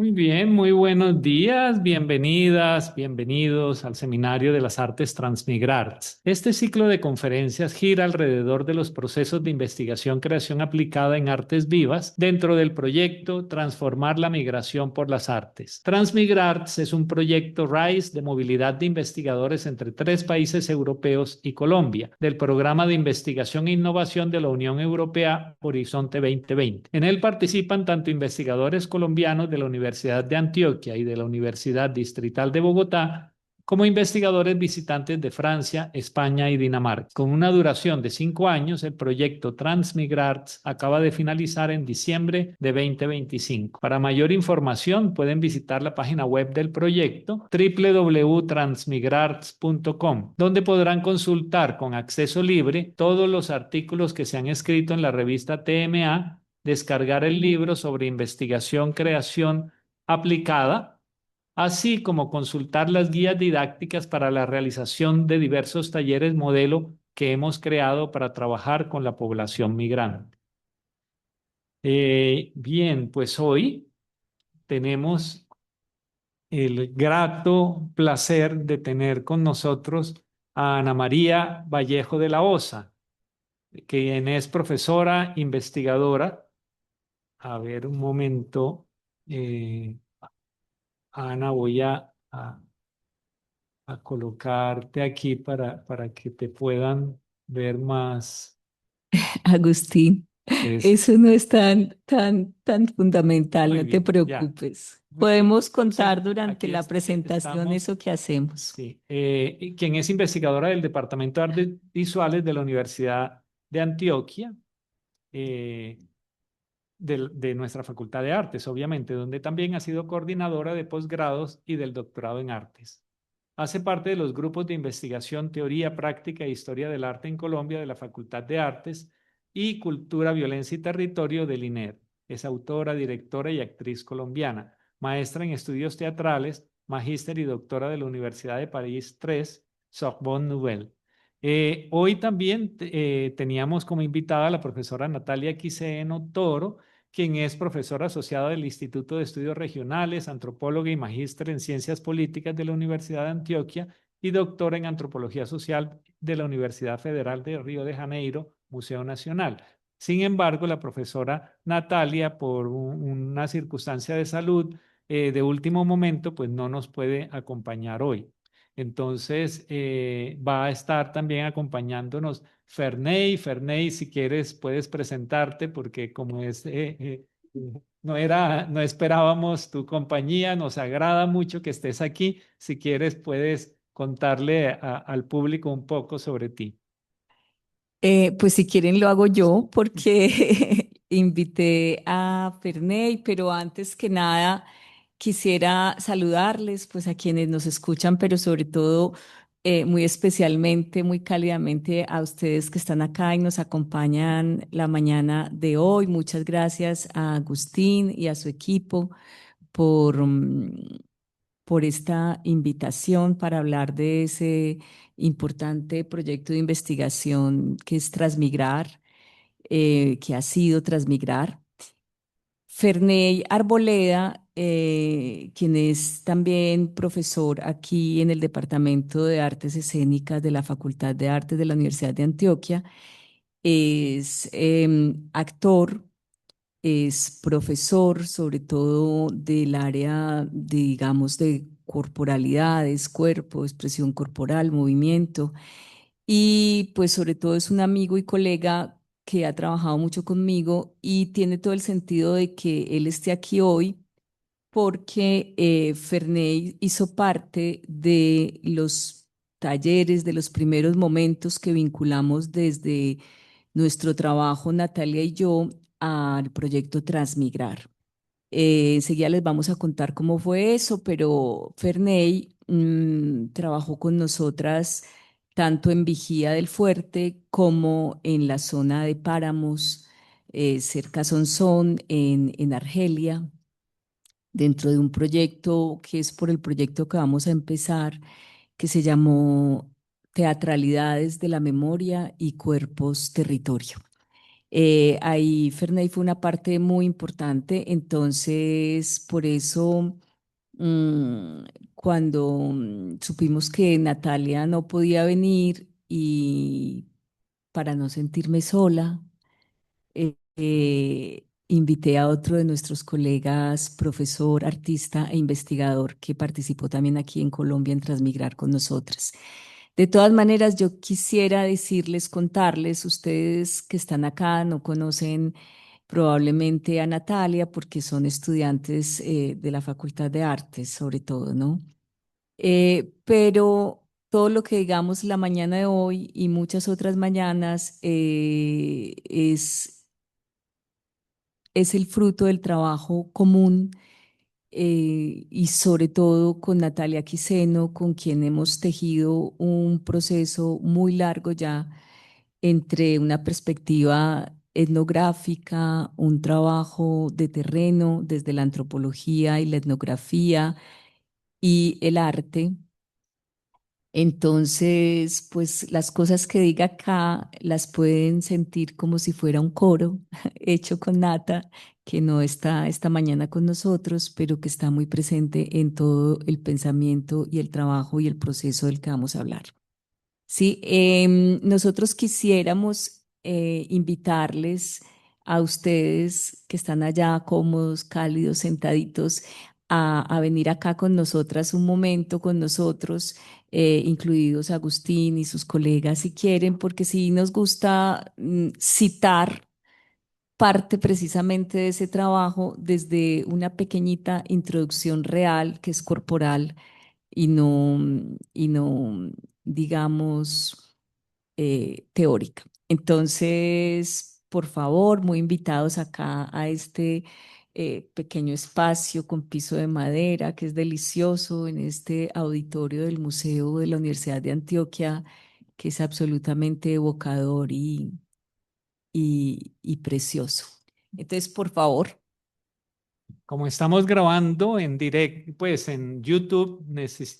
Muy bien, muy buenos días, bienvenidas, bienvenidos al Seminario de las Artes Transmigrarts. Este ciclo de conferencias gira alrededor de los procesos de investigación creación aplicada en artes vivas dentro del proyecto Transformar la migración por las artes. Transmigrarts es un proyecto RISE de movilidad de investigadores entre 3 países europeos y Colombia, del Programa de Investigación e Innovación de la Unión Europea Horizonte 2020. En él participan tanto investigadores colombianos de la Universidad de Antioquia y de la Universidad Distrital de Bogotá, como investigadores visitantes de Francia, España y Dinamarca. Con una duración de 5 años, el proyecto Transmigrarts acaba de finalizar en diciembre de 2025. Para mayor información, pueden visitar la página web del proyecto www.transmigrarts.com, donde podrán consultar con acceso libre todos los artículos que se han escrito en la revista TMA, descargar el libro sobre investigación, creación aplicada, así como consultar las guías didácticas para la realización de diversos talleres modelo que hemos creado para trabajar con la población migrante. Bien, pues hoy tenemos el grato placer de tener con nosotros a Ana María Vallejo de la Osa, quien es profesora investigadora. A ver, un momento. eh, Ana, voy a colocarte aquí para que te puedan ver más. Agustín, Es eso no es tan fundamental, muy no te bien, ya. preocupes. Muy bien. Podemos Entonces, contar durante aquí la presentación estamos, eso que hacemos. sí, y quien es investigadora del Departamento de Artes Visuales de la Universidad de Antioquia, eh, de nuestra Facultad de Artes, obviamente, donde también ha sido coordinadora de posgrados y del doctorado en artes. Hace parte de los grupos de investigación Teoría, Práctica e Historia del Arte en Colombia de la Facultad de Artes y Cultura, Violencia y Territorio del INER. Es autora, directora y actriz colombiana, maestra en estudios teatrales, magíster y doctora de la Universidad de París III, Sorbonne Nouvelle. Hoy también teníamos como invitada a la profesora Natalia Quiseno Toro, quien es profesora asociada del Instituto de Estudios Regionales, antropóloga y magíster en Ciencias Políticas de la Universidad de Antioquia y doctora en Antropología Social de la Universidad Federal de Río de Janeiro, Museo Nacional. Sin embargo, la profesora Natalia, por una circunstancia de salud de último momento, pues no nos puede acompañar hoy. Entonces, va a estar también acompañándonos Ferney. Ferney, si quieres, puedes presentarte porque como no esperábamos tu compañía, nos agrada mucho que estés aquí. Si quieres, puedes contarle al público un poco sobre ti. Pues si quieren lo hago yo porque invité a Ferney, pero antes que nada quisiera saludarles pues a quienes nos escuchan, pero sobre todo muy especialmente, muy cálidamente a ustedes que están acá y nos acompañan la mañana de hoy. Muchas gracias a Agustín y a su equipo por, por esta invitación para hablar de ese importante proyecto de investigación que es Transmigrar, que ha sido Transmigrar. Ferney Arboleda, quien es también profesor aquí en el Departamento de Artes Escénicas de la Facultad de Artes de la Universidad de Antioquia, es actor, es profesor, sobre todo del área, digamos, de corporalidades, cuerpo, expresión corporal, movimiento. Y pues sobre todo es un amigo y colega que ha trabajado mucho conmigo y tiene todo el sentido de que él esté aquí hoy porque Ferney hizo parte de los talleres, de los primeros momentos que vinculamos desde nuestro trabajo, Natalia y yo, al proyecto Transmigrar. Enseguida les vamos a contar cómo fue eso, pero Ferney trabajó con nosotras tanto en Vigía del Fuerte como en la zona de Páramos, cerca a Sonsón, en Argelia, dentro de un proyecto que es por el proyecto que vamos a empezar, que se llamó Teatralidades de la Memoria y Cuerpos Territorio. Ahí Ferney fue una parte muy importante, entonces por eso mm, cuando supimos que Natalia no podía venir y para no sentirme sola, invité a otro de nuestros colegas, profesor, artista e investigador, que participó también aquí en Colombia en Transmigrar con nosotras. De todas maneras, yo quisiera decirles, contarles, ustedes que están acá no conocen probablemente a Natalia porque son estudiantes de la Facultad de Artes, sobre todo, ¿no? Pero todo lo que digamos la mañana de hoy y muchas otras mañanas es el fruto del trabajo común y sobre todo con Natalia Quiseno, con quien hemos tejido un proceso muy largo ya entre una perspectiva etnográfica, un trabajo de terreno desde la antropología y la etnografía y el arte. Entonces, pues las cosas que diga acá las pueden sentir como si fuera un coro hecho con Nata, que no está esta mañana con nosotros, pero que está muy presente en todo el pensamiento y el trabajo y el proceso del que vamos a hablar. Sí, nosotros quisiéramos invitarles a ustedes que están allá cómodos, cálidos, sentaditos, a venir acá con nosotras un momento, con nosotros, incluidos Agustín y sus colegas, si quieren, porque sí nos gusta citar parte precisamente de ese trabajo desde una pequeñita introducción real que es corporal y no, digamos, teórica. Entonces, por favor, muy invitados acá a este pequeño espacio con piso de madera que es delicioso en este auditorio del Museo de la Universidad de Antioquia, que es absolutamente evocador y precioso. Entonces, por favor. Como estamos grabando en directo, pues en YouTube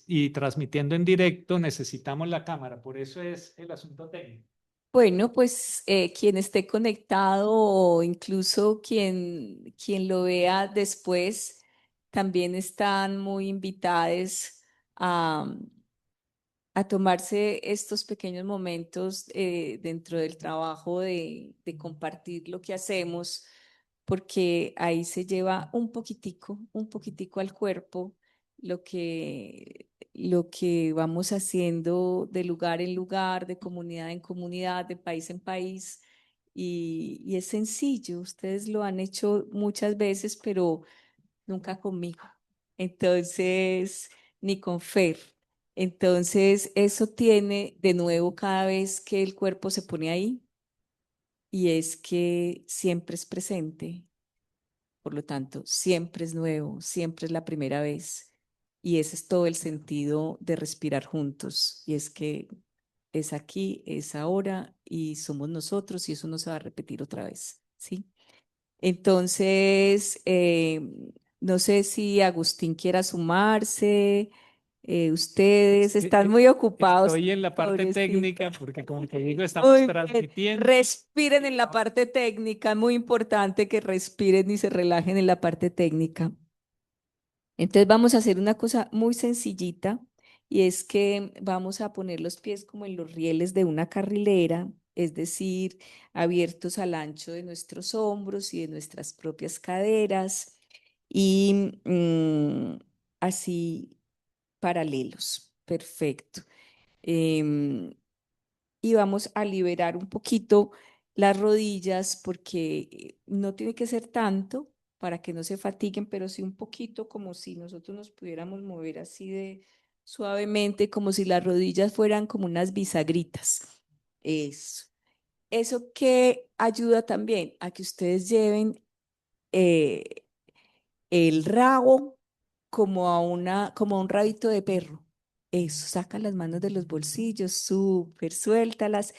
y transmitiendo en directo, necesitamos la cámara. Por eso es el asunto técnico. Bueno, pues quien esté conectado o incluso quien lo vea después, también están muy invitados a, a tomarse estos pequeños momentos dentro del trabajo de compartir lo que hacemos, porque ahí se lleva un poquitico al cuerpo lo que vamos haciendo de lugar en lugar, de comunidad en comunidad, de país en país. Y es sencillo, ustedes lo han hecho muchas veces, pero nunca conmigo. Entonces, ni con Fer. Entonces, eso tiene de nuevo cada vez que el cuerpo se pone ahí y es que siempre es presente. Por lo tanto, siempre es nuevo, siempre es la primera vez. Y ese es todo el sentido de respirar juntos. Y es que es aquí, es ahora y somos nosotros y eso no se va a repetir otra vez. ¿Sí? Entonces, no sé si Agustín quiera sumarse. Ustedes Es están muy ocupados, Estoy en la parte pobrecito. técnica porque como te digo, estamos Muy bien. transmitiendo. Respiren en la parte técnica. Muy importante que respiren y se relajen en la parte técnica. Entonces vamos a hacer una cosa muy sencillita y es que vamos a poner los pies como en los rieles de una carrilera, es decir, abiertos al ancho de nuestros hombros y de nuestras propias caderas y así paralelos. Perfecto. Em, y vamos a liberar un poquito las rodillas porque no tiene que ser tanto para que no se fatiguen, pero sí un poquito como si nosotros nos pudiéramos mover así de suavemente, como si las rodillas fueran como unas bisagritas. Eso. Eso que ayuda también a que ustedes lleven eh, el rabo como a un rabito de perro. Eso, saca las manos de los bolsillos, súper, suéltalas.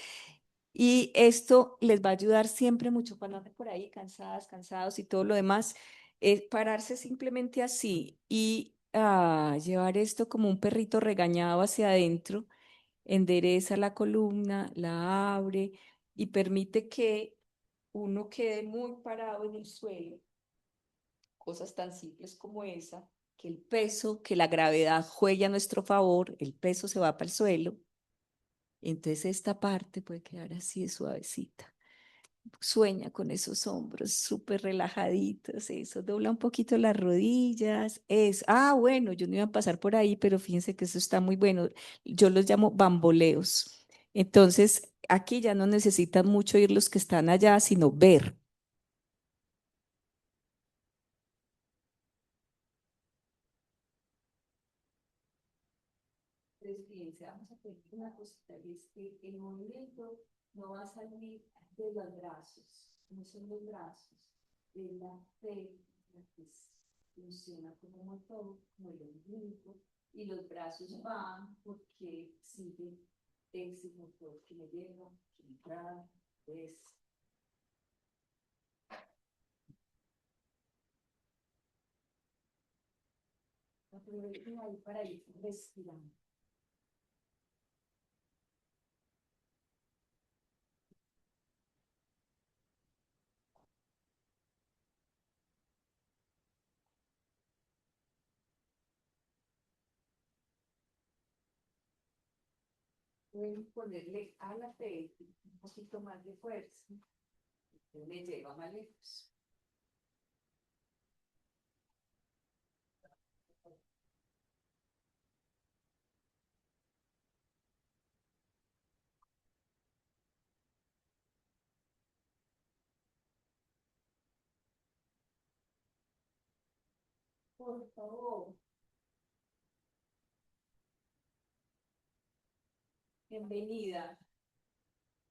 Y esto les va a ayudar siempre mucho cuando anden por ahí cansadas, cansados y todo lo demás. Es pararse simplemente así y llevar esto como un perrito regañado hacia adentro. Endereza la columna, la abre y permite que uno quede muy parado en el suelo, cosas tan simples como esa, que el peso, que la gravedad juegue a nuestro favor, el peso se va para el suelo, entonces esta parte puede quedar así de suavecita. Sueña con esos hombros súper relajaditos, eso, dobla un poquito las rodillas, es, bueno, yo no iba a pasar por ahí, pero fíjense que eso está muy bueno, yo los llamo bamboleos. Entonces, aquí ya no necesitan mucho ir los que están allá, sino ver. Entonces, fíjense, vamos a tener una cosita, y es que el movimiento no va a salir de los brazos, no son los brazos, de la la que funciona como motor, como el ombligo, y los brazos van porque sigue ese motor que me lleva, que me trae, es. Aprovechen ahí para ir respirando. Pueden ponerle a la T un poquito más de fuerza, me lleva más lejos. Por favor, bienvenida.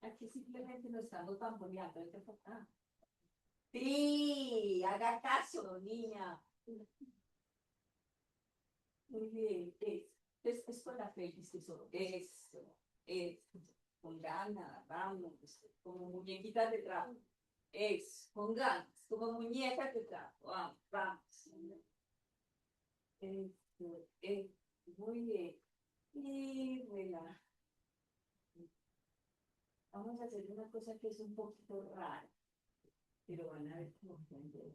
Aquí simplemente nos estamos bamboleando. Sí, haga caso, niña. Muy bien, es con la feliz, eso, con ganas, vamos, como muñequitas de trapo. Eso, con ganas, como muñecas de trapo, vamos, vamos. Eso, muy bien. Y relaja. Vamos a hacer una cosa que es un poquito rara, pero van a ver cómo entender.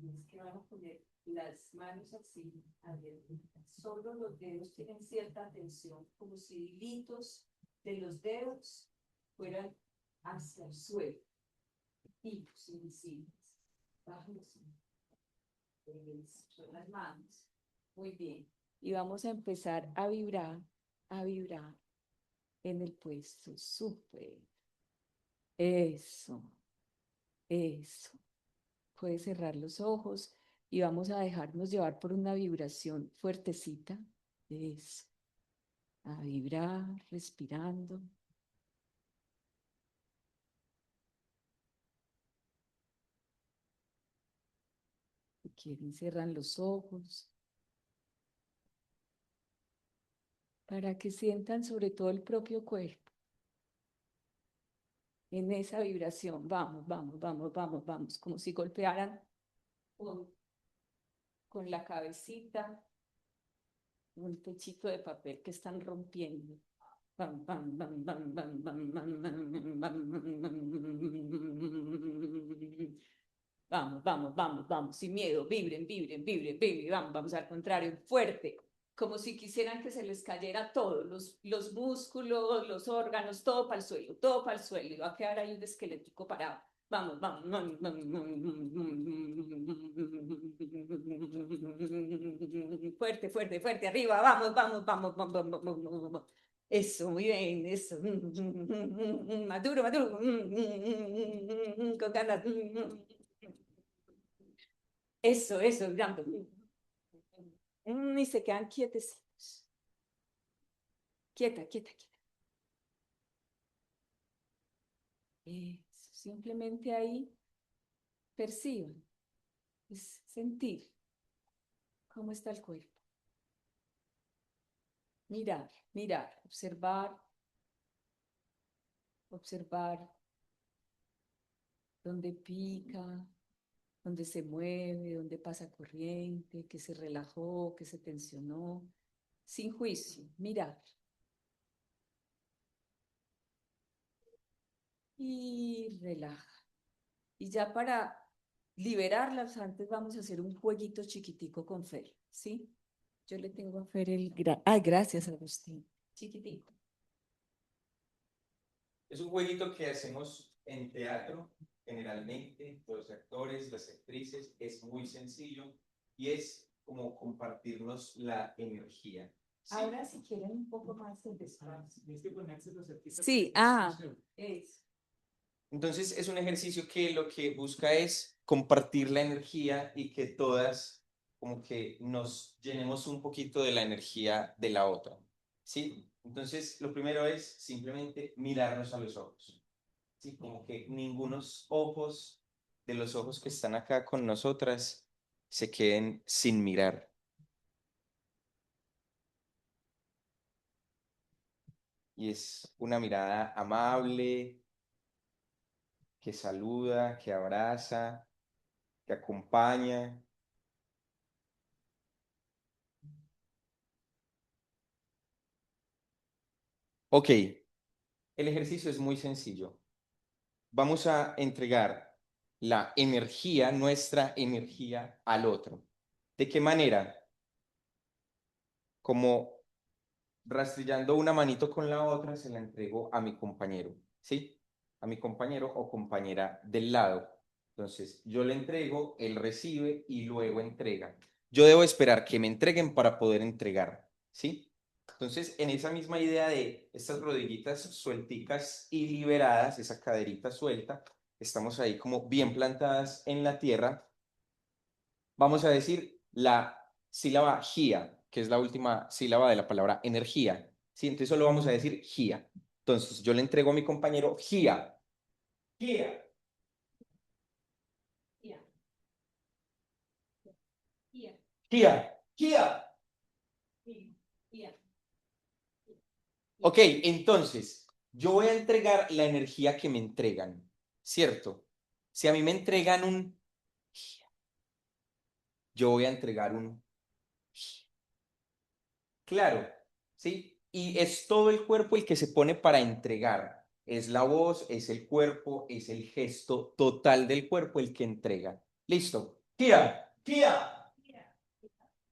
Y es que van a poner las manos así, abiertas. Solo los dedos tienen cierta tensión, como si hilitos de los dedos fueran hacia el suelo. Hilos invisibles. Bajos. Son las manos. Muy bien. Y vamos a empezar a vibrar en el puesto. Súper. Eso, eso. Puedes cerrar los ojos y vamos a dejarnos llevar por una vibración fuertecita. Eso. A vibrar, respirando. Si quieren, cierran los ojos para que sientan sobre todo el propio cuerpo en esa vibración. Vamos, vamos, vamos, vamos, vamos, como si golpearan con, con la cabecita un techito de papel que están rompiendo. Bam, bam, bam, bam, bam, bam, bam, bam, bam, bam. Vamos, vamos, vamos, vamos, sin miedo, vibren, vibren, vibren, vibren, vamos, vamos al contrario, fuerte, como si quisieran que se les cayera todo, los músculos, los órganos, todo para el suelo, y va a quedar ahí un esquelético parado. Vamos, vamos, vamos, fuerte, fuerte, fuerte, arriba, vamos, vamos, vamos, vamos, vamos, vamos, vamos. Eso, muy bien, eso. Maduro, maduro. Con ganas. Eso, gritando. Y se quedan quietecitos. Quieta, quieta, quieta. Eso, simplemente ahí perciban, es sentir cómo está el cuerpo. Mirar, mirar, observar, observar dónde pica, dónde se mueve, dónde pasa corriente, que se relajó, que se tensionó, sin juicio, mirar. y relaja. Y ya para liberarlas, antes vamos a hacer un jueguito chiquitico con Fer, ¿sí? Yo le tengo a Fer el... Ay, gracias, Agustín. Chiquitico. Es un jueguito que hacemos en teatro, generalmente, los actores, las actrices, es muy sencillo y es como compartirnos la energía. ¿Sí? Ahora, si quieren un poco más de despacio. Sí, Es. Entonces es un ejercicio que lo que busca es compartir la energía y que todas como que nos llenemos un poquito de la energía de la otra, ¿sí? Entonces lo primero es simplemente mirarnos a los ojos, ¿sí? Como que ningunos ojos de los ojos que están acá con nosotras se queden sin mirar. Y es una mirada amable, que saluda, que abraza, que acompaña. Ok, el ejercicio es muy sencillo. Vamos a entregar la energía, nuestra energía, al otro. ¿De qué manera? Como rastrillando una manito con la otra, se la entrego a mi compañero, ¿sí? A mi compañero o compañera del lado. Entonces, yo le entrego, él recibe y luego entrega. Yo debo esperar que me entreguen para poder entregar, ¿sí? Entonces, en esa misma idea de estas rodillitas suelticas y liberadas, esa caderita suelta, estamos ahí como bien plantadas en la tierra. Vamos a decir la sílaba gia, que es la última sílaba de la palabra energía. ¿Sí? Entonces solo vamos a decir gia. Entonces yo le entrego a mi compañero gia. Gia. Yeah. Yeah. Gia. Gia. Yeah. Ok, entonces yo voy a entregar la energía que me entregan, ¿cierto? Si a mí me entregan un gia, yo voy a entregar un gia. Claro, ¿sí? Y es todo el cuerpo el que se pone para entregar. Es la voz, es el cuerpo, es el gesto total del cuerpo el que entrega. Listo. Kia, Kia,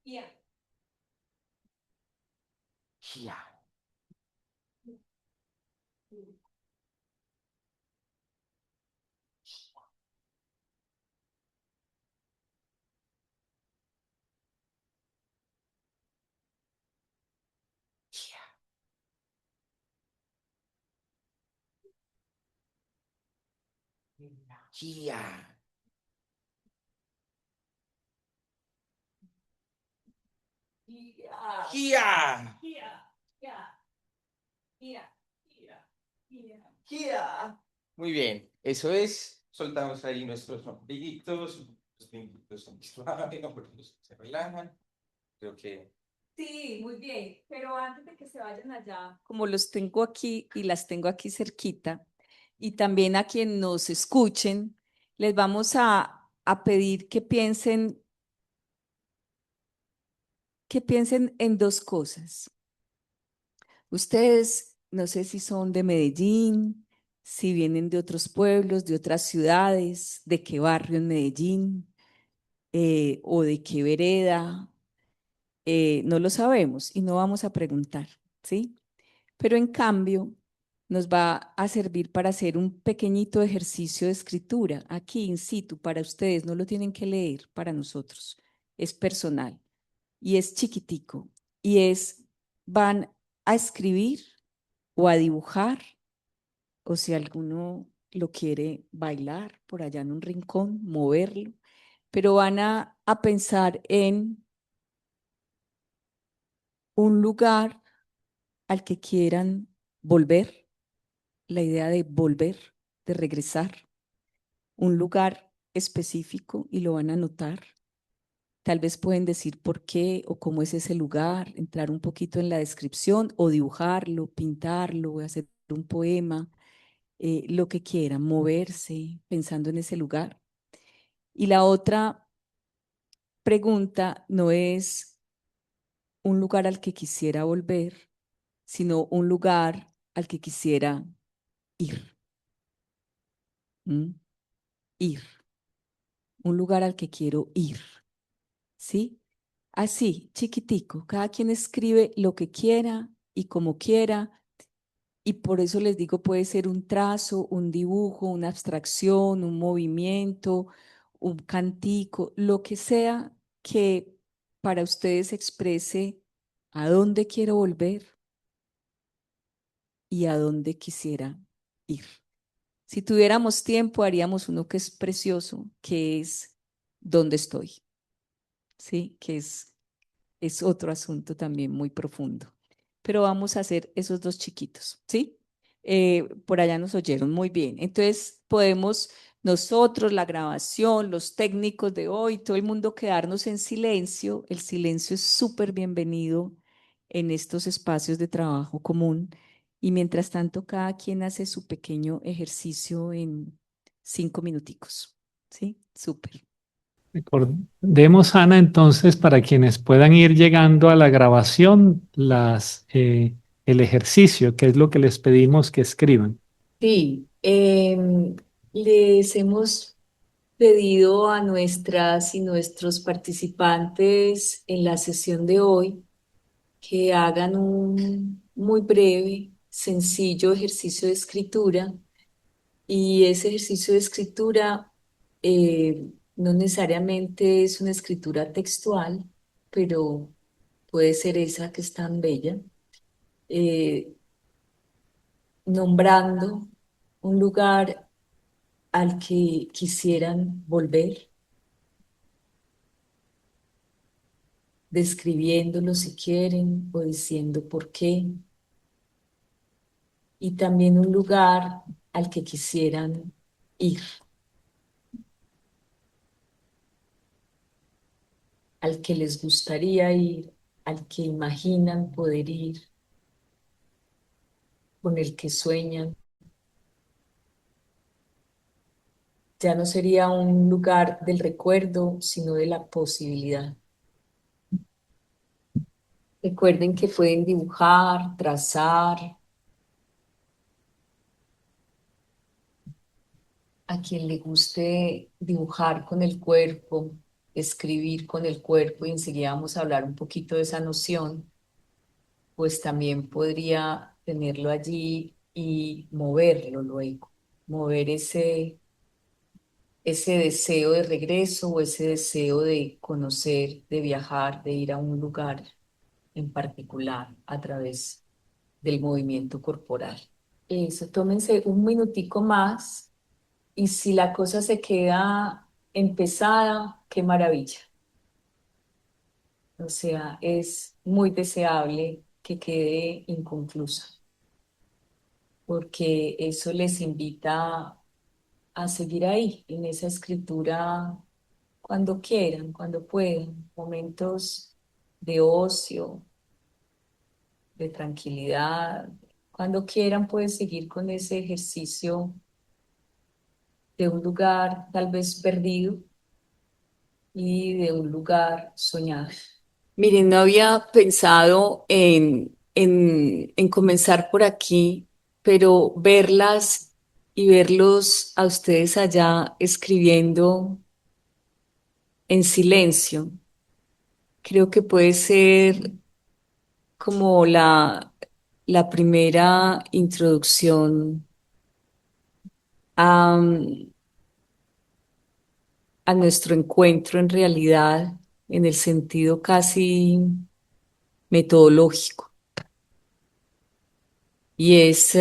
Yeah. Kia. Kia. Yeah. Kia. Yeah. Yeah. Yeah. Kia. Muy bien. Eso es. Soltamos ahí nuestros ombliguitos. Los ombliguitos son suaves, porque se relajan. Creo que Sí, muy bien. Pero antes de que se vayan allá, como los tengo aquí y las tengo aquí cerquita, y también a quien nos escuchen, les vamos a pedir que piensen en dos cosas. Ustedes, no sé si son de Medellín, si vienen de otros pueblos, de otras ciudades, de qué barrio en Medellín, o de qué vereda, no lo sabemos y no vamos a preguntar, ¿sí? Pero en cambio, nos va a servir para hacer un pequeñito ejercicio de escritura aquí in situ para ustedes, no lo tienen que leer para nosotros, es personal y es chiquitico y van a escribir o a dibujar o si alguno lo quiere bailar por allá en un rincón, moverlo, pero van a pensar en un lugar al que quieran volver, la idea de volver, de regresar, un lugar específico y lo van a anotar. Tal vez pueden decir por qué o cómo es ese lugar, entrar un poquito en la descripción o dibujarlo, pintarlo, hacer un poema, lo que quieran, moverse pensando en ese lugar. Y la otra pregunta no es un lugar al que quisiera volver, sino un lugar al que quisiera ir. ¿Mm? Ir, un lugar al que quiero ir, ¿sí? Así, chiquitico, cada quien escribe lo que quiera y como quiera, y por eso les digo, puede ser un trazo, un dibujo, una abstracción, un movimiento, un cantico, lo que sea que para ustedes exprese a dónde quiero volver y a dónde quisiera ir. Si tuviéramos tiempo, haríamos uno que es precioso, que es dónde estoy, ¿sí? Que es otro asunto también muy profundo. Pero vamos a hacer esos dos chiquitos, ¿sí? Por allá nos oyeron muy bien. Entonces podemos nosotros, la grabación, los técnicos de hoy, todo el mundo quedarnos en silencio. El silencio es súper bienvenido en estos espacios de trabajo común. Y mientras tanto, cada quien hace su pequeño ejercicio en 5 minuticos, ¿sí? Súper. Recordemos, Ana, entonces, para quienes puedan ir llegando a la grabación, el ejercicio, que es lo que les pedimos que escriban. Sí, les hemos pedido a nuestras y nuestros participantes en la sesión de hoy que hagan un muy breve, sencillo ejercicio de escritura, y ese ejercicio de escritura no necesariamente es una escritura textual, pero puede ser esa que es tan bella, eh, nombrando un lugar al que quisieran volver, describiéndolo si quieren o diciendo por qué, y también un lugar al que quisieran ir, al que les gustaría ir, al que imaginan poder ir, con el que sueñan. Ya no sería un lugar del recuerdo, sino de la posibilidad. Recuerden que pueden dibujar, trazar, a quien le guste dibujar con el cuerpo, escribir con el cuerpo, y enseguida vamos a hablar un poquito de esa noción, pues también podría tenerlo allí y moverlo luego, mover ese deseo de regreso o ese deseo de conocer, de viajar, de ir a un lugar en particular a través del movimiento corporal. Eso, tómense un minutico más. Y si la cosa se queda empezada, qué maravilla. O sea, es muy deseable que quede inconclusa, porque eso les invita a seguir ahí, en esa escritura, cuando quieran, cuando puedan, momentos de ocio, de tranquilidad. Cuando quieran, pueden seguir con ese ejercicio de un lugar tal vez perdido y de un lugar soñado. Miren, no había pensado en comenzar por aquí, pero verlas y verlos a ustedes allá escribiendo en silencio, creo que puede ser como la primera introducción a, a nuestro encuentro en realidad, en el sentido casi metodológico. Y es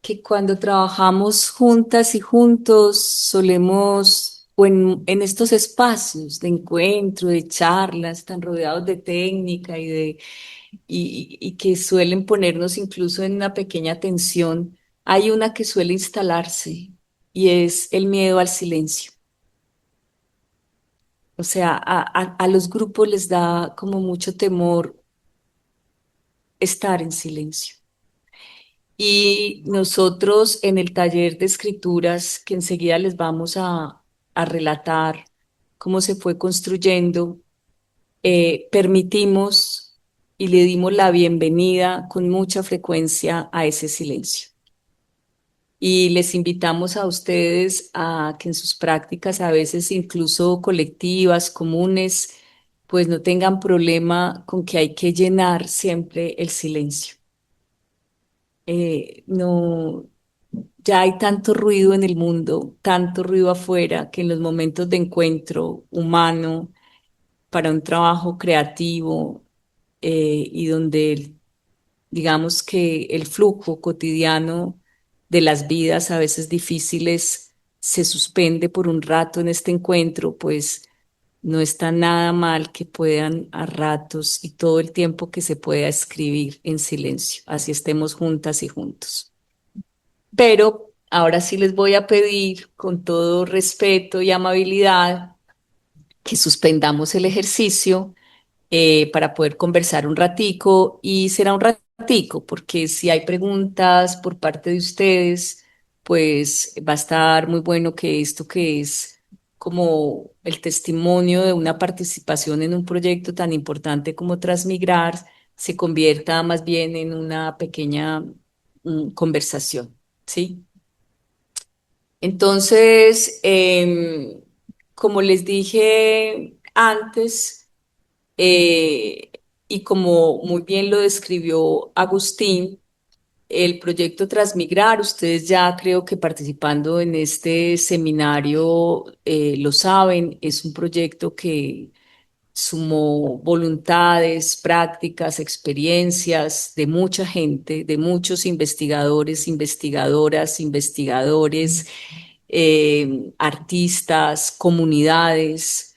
que cuando trabajamos juntas y juntos solemos, o en estos espacios de encuentro, de charlas, tan rodeados de técnica y que suelen ponernos incluso en una pequeña tensión, hay una que suele instalarse y es el miedo al silencio. O sea, a los grupos les da como mucho temor estar en silencio. Y nosotros en el taller de escrituras, que enseguida les vamos a relatar cómo se fue construyendo, permitimos y le dimos la bienvenida con mucha frecuencia a ese silencio. Y les invitamos a ustedes a que en sus prácticas, a veces incluso colectivas, comunes, pues no tengan problema con que hay que llenar siempre el silencio. No, ya hay tanto ruido en el mundo, tanto ruido afuera, que en los momentos de encuentro humano, para un trabajo creativo, y donde digamos que el flujo cotidiano de las vidas a veces difíciles se suspende por un rato en este encuentro, pues no está nada mal que puedan a ratos y todo el tiempo que se pueda escribir en silencio, así estemos juntas y juntos. Pero ahora sí les voy a pedir con todo respeto y amabilidad que suspendamos el ejercicio, para poder conversar un ratico, y será un ratico porque si hay preguntas por parte de ustedes, pues va a estar muy bueno que esto, que es como el testimonio de una participación en un proyecto tan importante como Transmigrar, se convierta más bien en una pequeña conversación, ¿sí? Entonces, como les dije antes, eh, y como muy bien lo describió Agustín, el proyecto Transmigrar, ustedes ya creo que participando en este seminario, lo saben, es un proyecto que sumó voluntades, prácticas, experiencias de mucha gente, de muchos investigadores, investigadoras, investigadores, artistas, comunidades.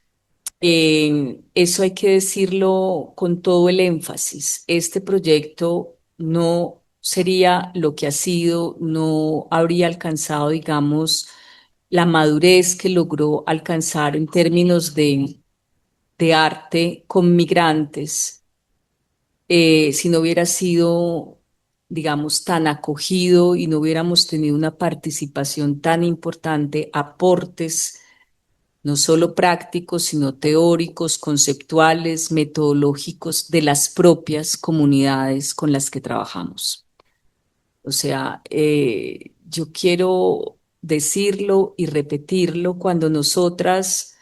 Eso hay que decirlo con todo el énfasis. Este proyecto no sería lo que ha sido, no habría alcanzado, digamos, la madurez que logró alcanzar en términos de arte con migrantes, si no hubiera sido, digamos, tan acogido y no hubiéramos tenido una participación tan importante, aportes no solo prácticos, sino teóricos, conceptuales, metodológicos de las propias comunidades con las que trabajamos. O sea, yo quiero decirlo y repetirlo cuando nosotras,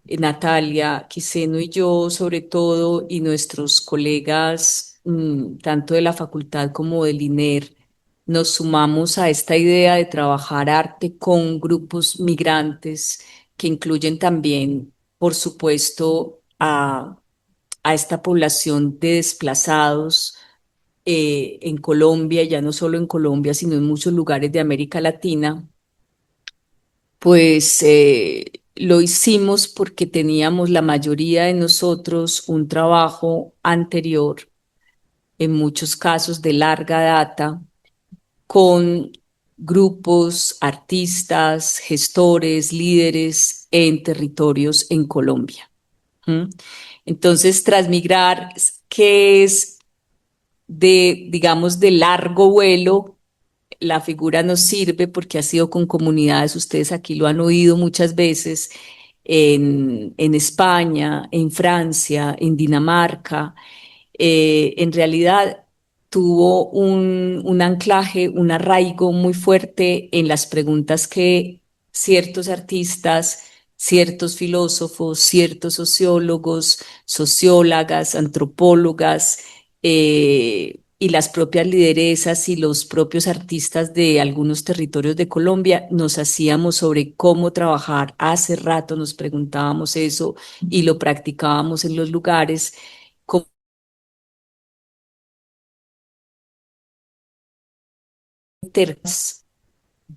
Natalia Quiseno y yo, sobre todo, y nuestros colegas, tanto de la facultad como del INER, nos sumamos a esta idea de trabajar arte con grupos migrantes que incluyen también, por supuesto, a esta población de desplazados, en Colombia, ya no solo en Colombia, sino en muchos lugares de América Latina. Pues lo hicimos porque teníamos la mayoría de nosotros un trabajo anterior, en muchos casos de larga data, con grupos, artistas, gestores, líderes en territorios en Colombia. ¿Mm? Entonces, Transmigrar, que es de, digamos, de largo vuelo, la figura nos sirve porque ha sido con comunidades, ustedes aquí lo han oído muchas veces, en España, en Francia, en Dinamarca. En realidad tuvo un anclaje, un arraigo muy fuerte en las preguntas que ciertos artistas, ciertos filósofos, ciertos sociólogos, sociólogas, antropólogas, y las propias lideresas y los propios artistas de algunos territorios de Colombia nos hacíamos sobre cómo trabajar. Hace rato nos preguntábamos eso y lo practicábamos en los lugares internas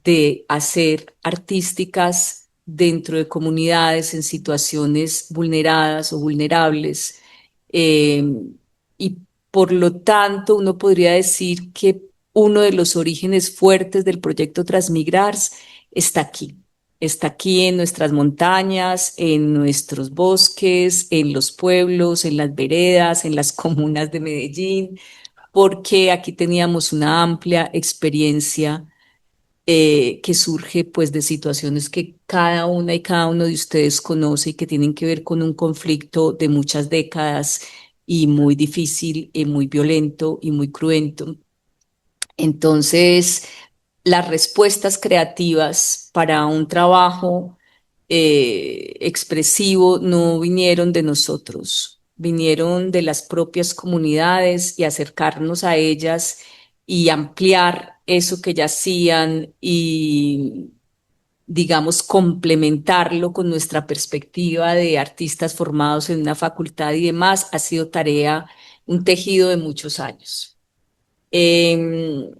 de hacer artísticas dentro de comunidades en situaciones vulneradas o vulnerables. eh, y por lo tanto, uno podría decir que uno de los orígenes fuertes del proyecto Transmigrar está aquí. Está aquí en nuestras montañas, en nuestros bosques, en los pueblos, en las veredas, en las comunas de Medellín, porque aquí teníamos una amplia experiencia, que surge pues de situaciones que cada una y cada uno de ustedes conoce y que tienen que ver con un conflicto de muchas décadas y muy difícil y muy violento y muy cruento. Entonces, las respuestas creativas para un trabajo expresivo no vinieron de nosotros, vinieron de las propias comunidades y acercarnos a ellas y ampliar eso que ya hacían y, digamos, complementarlo con nuestra perspectiva de artistas formados en una facultad y demás, ha sido tarea, un tejido de muchos años. Em,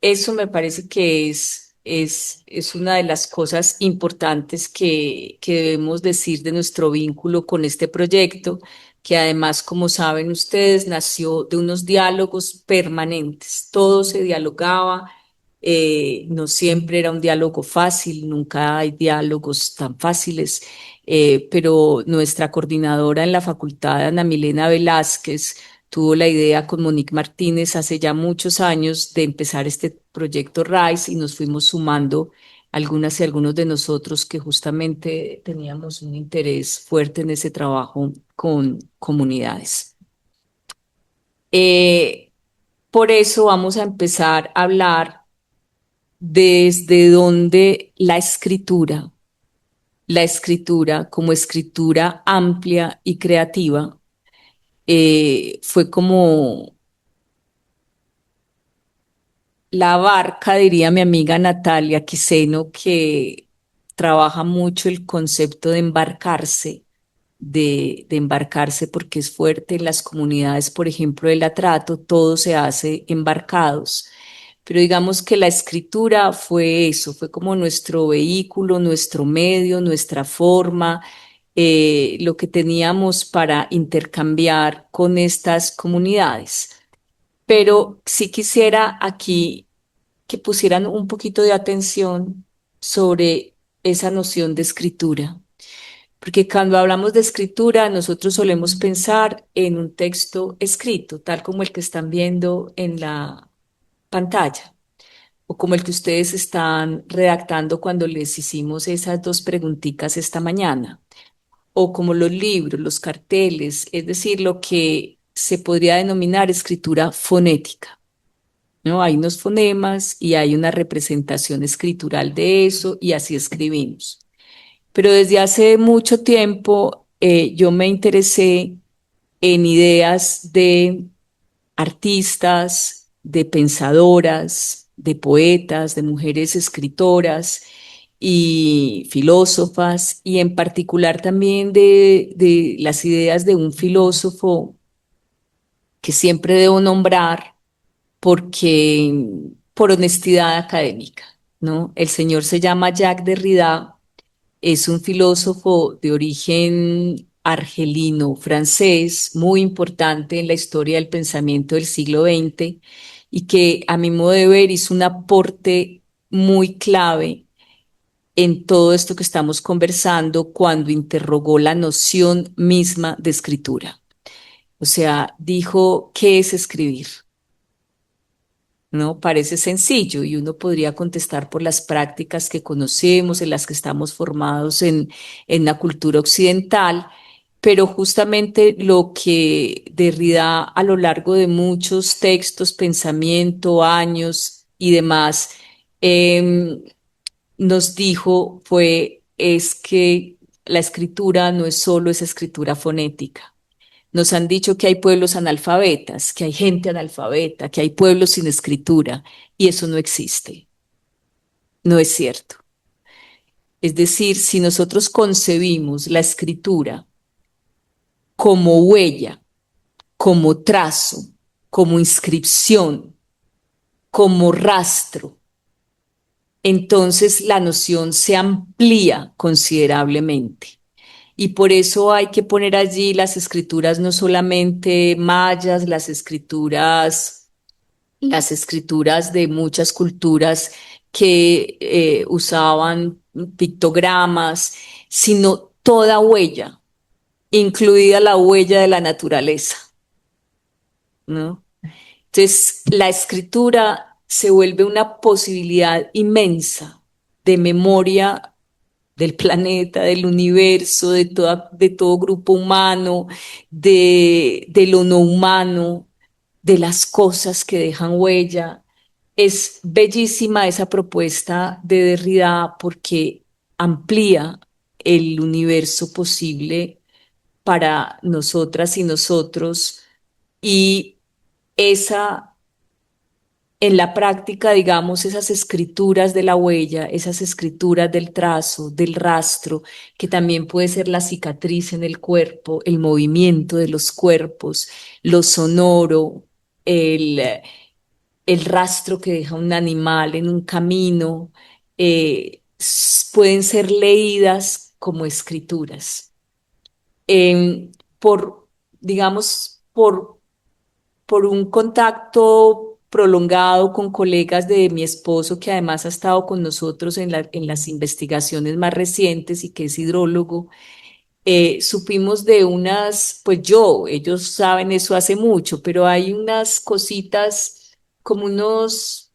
Eso me parece que es una de las cosas importantes que debemos decir de nuestro vínculo con este proyecto, que además, como saben ustedes, nació de unos diálogos permanentes. Todo se dialogaba, no siempre era un diálogo fácil, nunca hay diálogos tan fáciles, pero nuestra coordinadora en la facultad, Ana Milena Velázquez, tuvo la idea con Monique Martínez hace ya muchos años de empezar este proyecto RISE y nos fuimos sumando algunas y algunos de nosotros que justamente teníamos un interés fuerte en ese trabajo con comunidades. Por eso vamos a empezar a hablar desde donde la escritura como escritura amplia y creativa, fue como la barca, diría mi amiga Natalia Quiseno, que trabaja mucho el concepto de embarcarse, de embarcarse porque es fuerte en las comunidades, por ejemplo, del atrato, todo se hace embarcados. Pero digamos que la escritura fue eso, fue como nuestro vehículo, nuestro medio, nuestra forma, lo que teníamos para intercambiar con estas comunidades. Pero sí quisiera aquí que pusieran un poquito de atención sobre esa noción de escritura, porque cuando hablamos de escritura, nosotros solemos pensar en un texto escrito, tal como el que están viendo en la pantalla, o como el que ustedes están redactando cuando les hicimos esas dos preguntitas esta mañana, o como los libros, los carteles, es decir, lo que se podría denominar escritura fonética. ¿No? Hay unos fonemas y hay una representación escritural de eso y así escribimos. Pero desde hace mucho tiempo yo me interesé en ideas de artistas, de pensadoras, de poetas, de mujeres escritoras y filósofas, y en particular también de las ideas de un filósofo que siempre debo nombrar porque por honestidad académica, ¿no? El señor se llama Jacques Derrida, es un filósofo de origen argelino francés, muy importante en la historia del pensamiento del siglo XX y que a mi modo de ver hizo un aporte muy clave en todo esto que estamos conversando cuando interrogó la noción misma de escritura. O sea, dijo, ¿qué es escribir? ¿No? Parece sencillo y uno podría contestar por las prácticas que conocemos, en las que estamos formados en la cultura occidental, pero justamente lo que Derrida a lo largo de muchos textos, pensamiento, años y demás, nos dijo es que la escritura no es solo esa escritura fonética. Nos han dicho que hay pueblos analfabetas, que hay gente analfabeta, que hay pueblos sin escritura, y eso no existe. No es cierto. Es decir, si nosotros concebimos la escritura como huella, como trazo, como inscripción, como rastro, entonces la noción se amplía considerablemente. Y por eso hay que poner allí las escrituras no solamente mayas, las escrituras de muchas culturas que usaban pictogramas, sino toda huella, incluida la huella de la naturaleza, ¿no? Entonces, la escritura se vuelve una posibilidad inmensa de memoria del planeta, del universo, de todo grupo humano, de lo no humano, de las cosas que dejan huella. Es bellísima esa propuesta de Derrida porque amplía el universo posible para nosotras y nosotros y esa en la práctica, digamos, esas escrituras de la huella, esas escrituras del trazo, del rastro, que también puede ser la cicatriz en el cuerpo, el movimiento de los cuerpos, lo sonoro, el, el rastro que deja un animal en un camino, pueden ser leídas como escrituras. Por, digamos, por un contacto prolongado con colegas de mi esposo, que además ha estado con nosotros en las investigaciones más recientes y que es hidrólogo, supimos de unas, pues ellos saben eso hace mucho, pero hay unas cositas como unos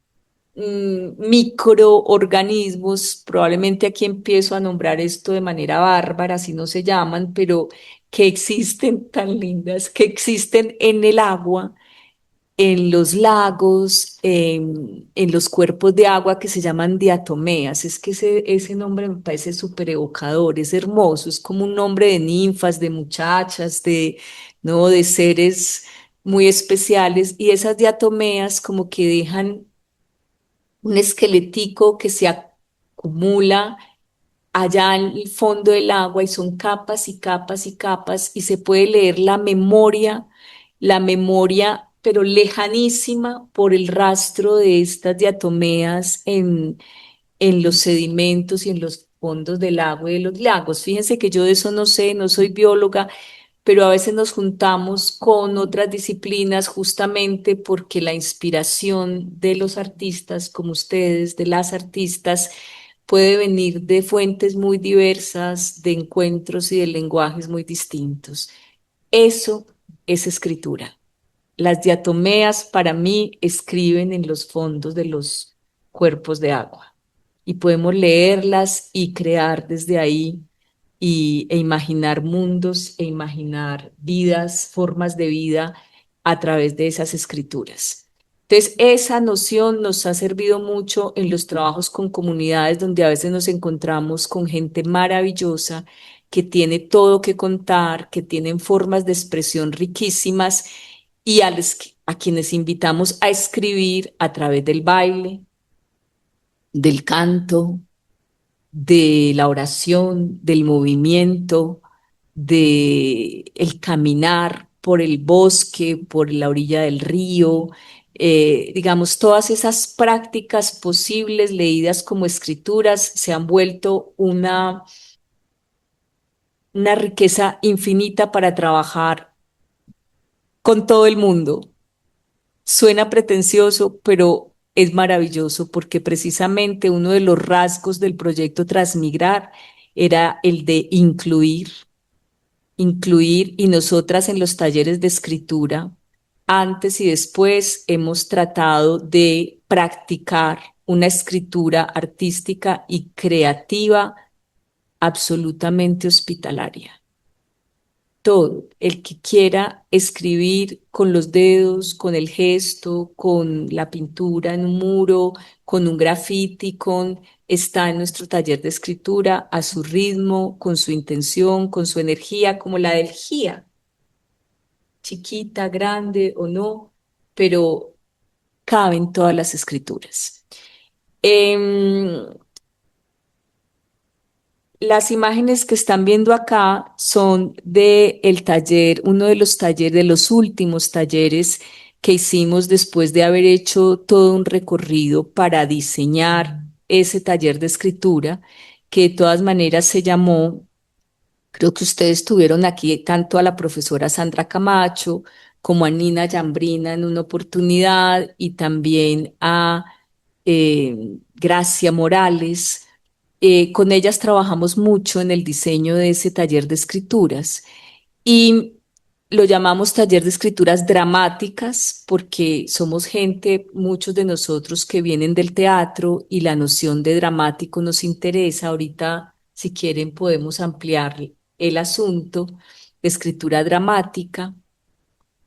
microorganismos, probablemente aquí empiezo a nombrar esto de manera bárbara, así no se llaman, pero que existen tan lindas, que existen en el agua, en los lagos, en los cuerpos de agua que se llaman diatomeas. Es que ese nombre me parece súper evocador, es hermoso, es como un nombre de ninfas, de muchachas, ¿no? De seres muy especiales. Y esas diatomeas como que dejan un esqueletico que se acumula allá en el fondo del agua y son capas y capas y capas y se puede leer la memoria, pero lejanísima por el rastro de estas diatomeas en los sedimentos y en los fondos del agua y de los lagos. Fíjense que yo de eso no sé, no soy bióloga, pero a veces nos juntamos con otras disciplinas justamente porque la inspiración de los artistas como ustedes, de las artistas, puede venir de fuentes muy diversas, de encuentros y de lenguajes muy distintos. Eso es escritura. Las diatomeas para mí escriben en los fondos de los cuerpos de agua y podemos leerlas y crear desde ahí e imaginar mundos e imaginar vidas, formas de vida a través de esas escrituras. Entonces, esa noción nos ha servido mucho en los trabajos con comunidades donde a veces nos encontramos con gente maravillosa que tiene todo que contar, que tienen formas de expresión riquísimas y a quienes invitamos a escribir a través del baile, del canto, de la oración, del movimiento, de el caminar por el bosque, por la orilla del río, digamos, todas esas prácticas posibles leídas como escrituras se han vuelto una riqueza infinita para trabajar con todo el mundo. Suena pretencioso, pero es maravilloso porque precisamente uno de los rasgos del proyecto Transmigrar era el de incluir y nosotras en los talleres de escritura, antes y después hemos tratado de practicar una escritura artística y creativa absolutamente hospitalaria. Todo, el que quiera escribir con los dedos, con el gesto, con la pintura en un muro, con un grafiti, está en nuestro taller de escritura a su ritmo, con su intención, con su energía, como la del GIA, chiquita, grande o no, pero caben todas las escrituras. Las imágenes que están viendo acá son de el taller, uno de los talleres, de los últimos talleres que hicimos después de haber hecho todo un recorrido para diseñar ese taller de escritura, que de todas maneras se llamó, creo que ustedes tuvieron aquí tanto a la profesora Sandra Camacho como a Nina Yambrina en una oportunidad y también a Gracia Morales. Con ellas trabajamos mucho en el diseño de ese taller de escrituras y lo llamamos taller de escrituras dramáticas porque somos gente, muchos de nosotros que vienen del teatro y la noción de dramático nos interesa. Ahorita Si quieren, podemos ampliar el asunto de escritura dramática,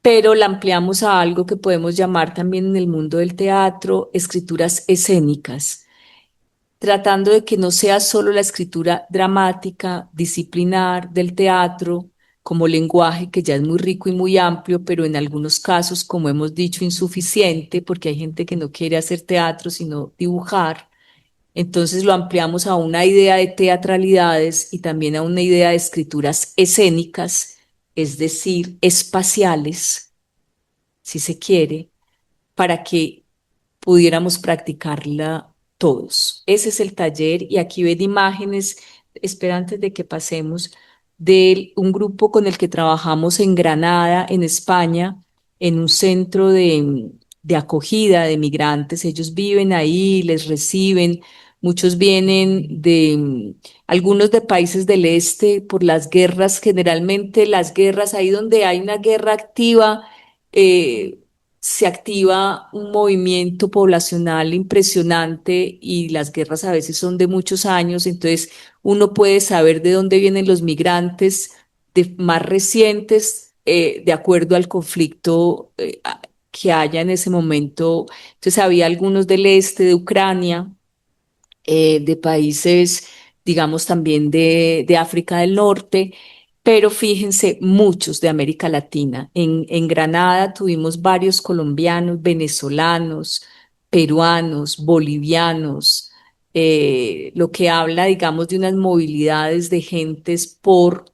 pero la ampliamos a algo que podemos llamar también en el mundo del teatro escrituras escénicas, tratando de que no sea solo la escritura dramática, disciplinar del teatro, como lenguaje que ya es muy rico y muy amplio, pero en algunos casos, como hemos dicho, insuficiente, porque hay gente que no quiere hacer teatro, sino dibujar. Entonces lo ampliamos a una idea de teatralidades y también a una idea de escrituras escénicas, es decir, espaciales, si se quiere, para que pudiéramos practicarla todos. Ese es el taller y aquí ven imágenes, espera antes de que pasemos, de un grupo con el que trabajamos en Granada, en España, en un centro de acogida de migrantes. Ellos viven ahí, les reciben. Muchos vienen de algunos de países del este por las guerras, generalmente las guerras, ahí donde hay una guerra activa, eh, se activa un movimiento poblacional impresionante y las guerras a veces son de muchos años, entonces uno puede saber de dónde vienen los migrantes más recientes de acuerdo al conflicto que haya en ese momento. Entonces había algunos del este de Ucrania, de países, digamos, también de África del Norte, pero fíjense, muchos de América Latina. En Granada tuvimos varios colombianos, venezolanos, peruanos, bolivianos, lo que habla, digamos, de unas movilidades de gentes por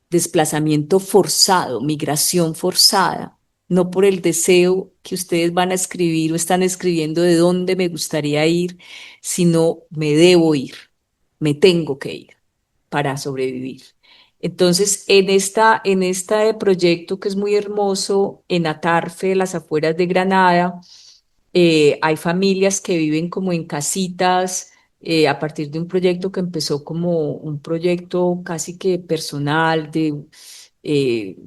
desplazamiento forzado, migración forzada, no por el deseo que ustedes van a escribir o están escribiendo de dónde me gustaría ir, sino me debo ir, me tengo que ir para sobrevivir. Entonces, en este proyecto que es muy hermoso, en Atarfe, las afueras de Granada, hay familias que viven como en casitas a partir de un proyecto que empezó como un proyecto casi que personal de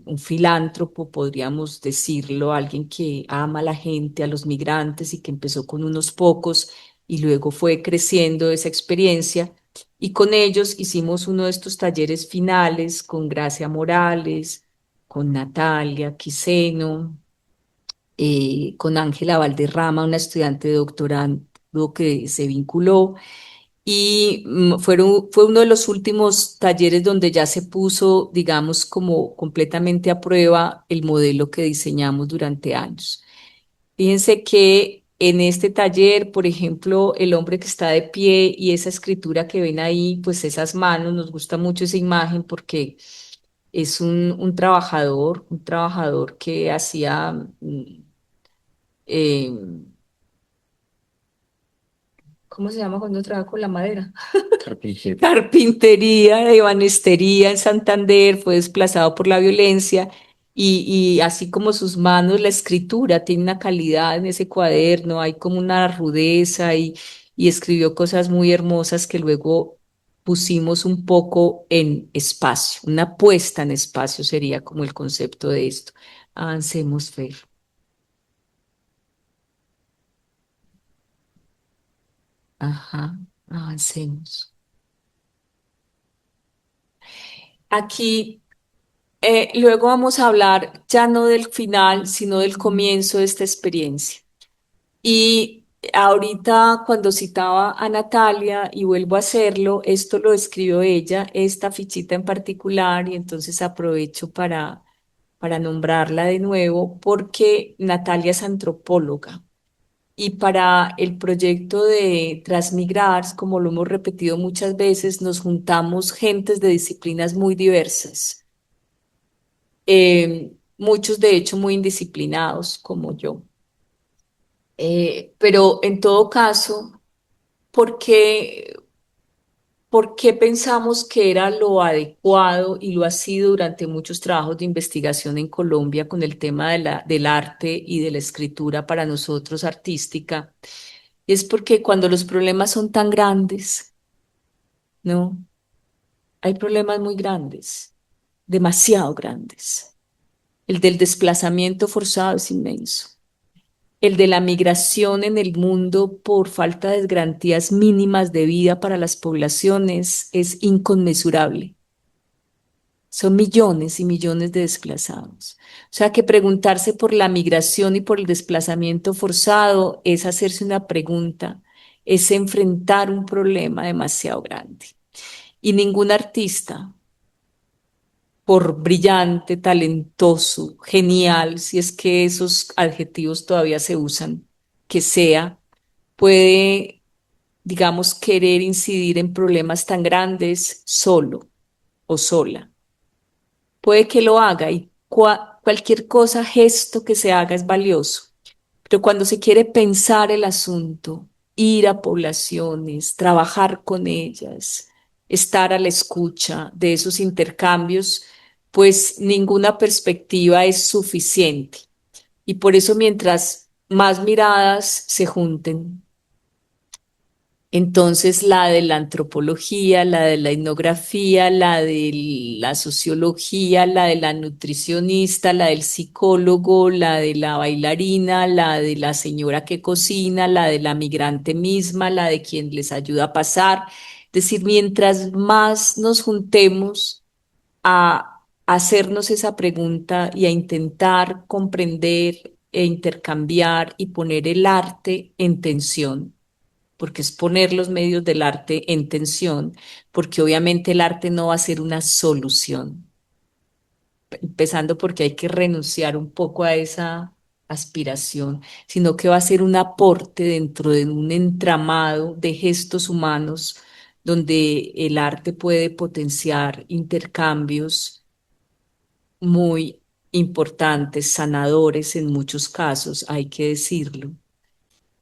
un filántropo, podríamos decirlo, alguien que ama a la gente, a los migrantes y que empezó con unos pocos y luego fue creciendo esa experiencia. Y con ellos hicimos uno de estos talleres finales con Gracia Morales, con Natalia Quiseno, con Ángela Valderrama, una estudiante de doctorado que se vinculó. Y fue uno de los últimos talleres donde ya se puso, digamos, como completamente a prueba el modelo que diseñamos durante años. Fíjense que en este taller, por ejemplo, el hombre que está de pie y esa escritura que ven ahí, pues esas manos, nos gusta mucho esa imagen porque es un trabajador que hacía eh, ¿cómo se llama cuando trabaja con la madera? Carpintero. Carpintería, de ebanistería en Santander, fue desplazado por la violencia y así como sus manos, la escritura tiene una calidad en ese cuaderno, hay como una rudeza y escribió cosas muy hermosas que luego pusimos un poco en espacio, una puesta en espacio sería como el concepto de esto. Avancemos, Fer. Ajá, avancemos. Aquí luego vamos a hablar ya no del final, sino del comienzo de esta experiencia. Y ahorita cuando citaba a Natalia y vuelvo a hacerlo, esto lo escribió ella, esta fichita en particular, y entonces aprovecho para nombrarla de nuevo porque Natalia es antropóloga. Y para el proyecto de Transmigrar, como lo hemos repetido muchas veces, nos juntamos gentes de disciplinas muy diversas, muchos de hecho muy indisciplinados como yo. Pero en todo caso, ¿por qué, por qué pensamos que era lo adecuado y lo ha sido durante muchos trabajos de investigación en Colombia con el tema del arte y de la escritura para nosotros artística? Es porque cuando los problemas son tan grandes, ¿no? Hay problemas muy grandes, demasiado grandes. El del desplazamiento forzado es inmenso. el de la migración en el mundo por falta de garantías mínimas de vida para las poblaciones es inconmensurable. Son millones y millones de desplazados. O sea que preguntarse por la migración y por el desplazamiento forzado es hacerse una pregunta, es enfrentar un problema demasiado grande. Y ningún artista, por brillante, talentoso, genial, si es que esos adjetivos todavía se usan, que sea, puede, digamos, querer incidir en problemas tan grandes solo o sola. Puede que lo haga y cualquier cosa, gesto que se haga es valioso. Pero cuando se quiere pensar el asunto, ir a poblaciones, trabajar con ellas, estar a la escucha de esos intercambios, pues ninguna perspectiva es suficiente. Y por eso mientras más miradas se junten, entonces la de la antropología, la de la etnografía, la de la sociología, la de la nutricionista, la del psicólogo, la de la bailarina, la de la señora que cocina, la de la migrante misma, la de quien les ayuda a pasar. Es decir, mientras más nos juntemos a hacernos esa pregunta y a intentar comprender e intercambiar y poner el arte en tensión, porque es poner los medios del arte en tensión, porque obviamente el arte no va a ser una solución, empezando porque hay que renunciar un poco a esa aspiración, sino que va a ser un aporte dentro de un entramado de gestos humanos donde el arte puede potenciar intercambios muy importantes, sanadores en muchos casos, hay que decirlo.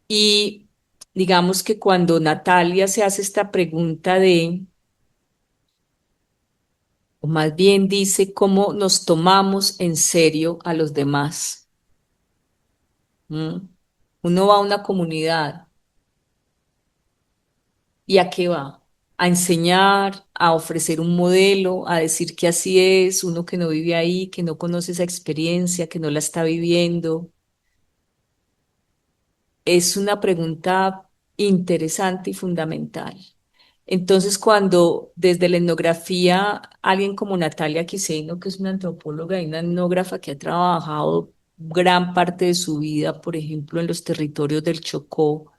Y digamos que cuando Natalia se hace esta pregunta de, o más bien dice, cómo nos tomamos en serio a los demás. ¿Mm? Uno va a una comunidad y ¿a qué va? A enseñar, a ofrecer un modelo, a decir que así es, uno que no vive ahí, que no conoce esa experiencia, que no la está viviendo. Es una pregunta interesante y fundamental. Entonces, cuando desde la etnografía, alguien como Natalia Quiseno, que es una antropóloga y una etnógrafa que ha trabajado gran parte de su vida, por ejemplo, en los territorios del Chocó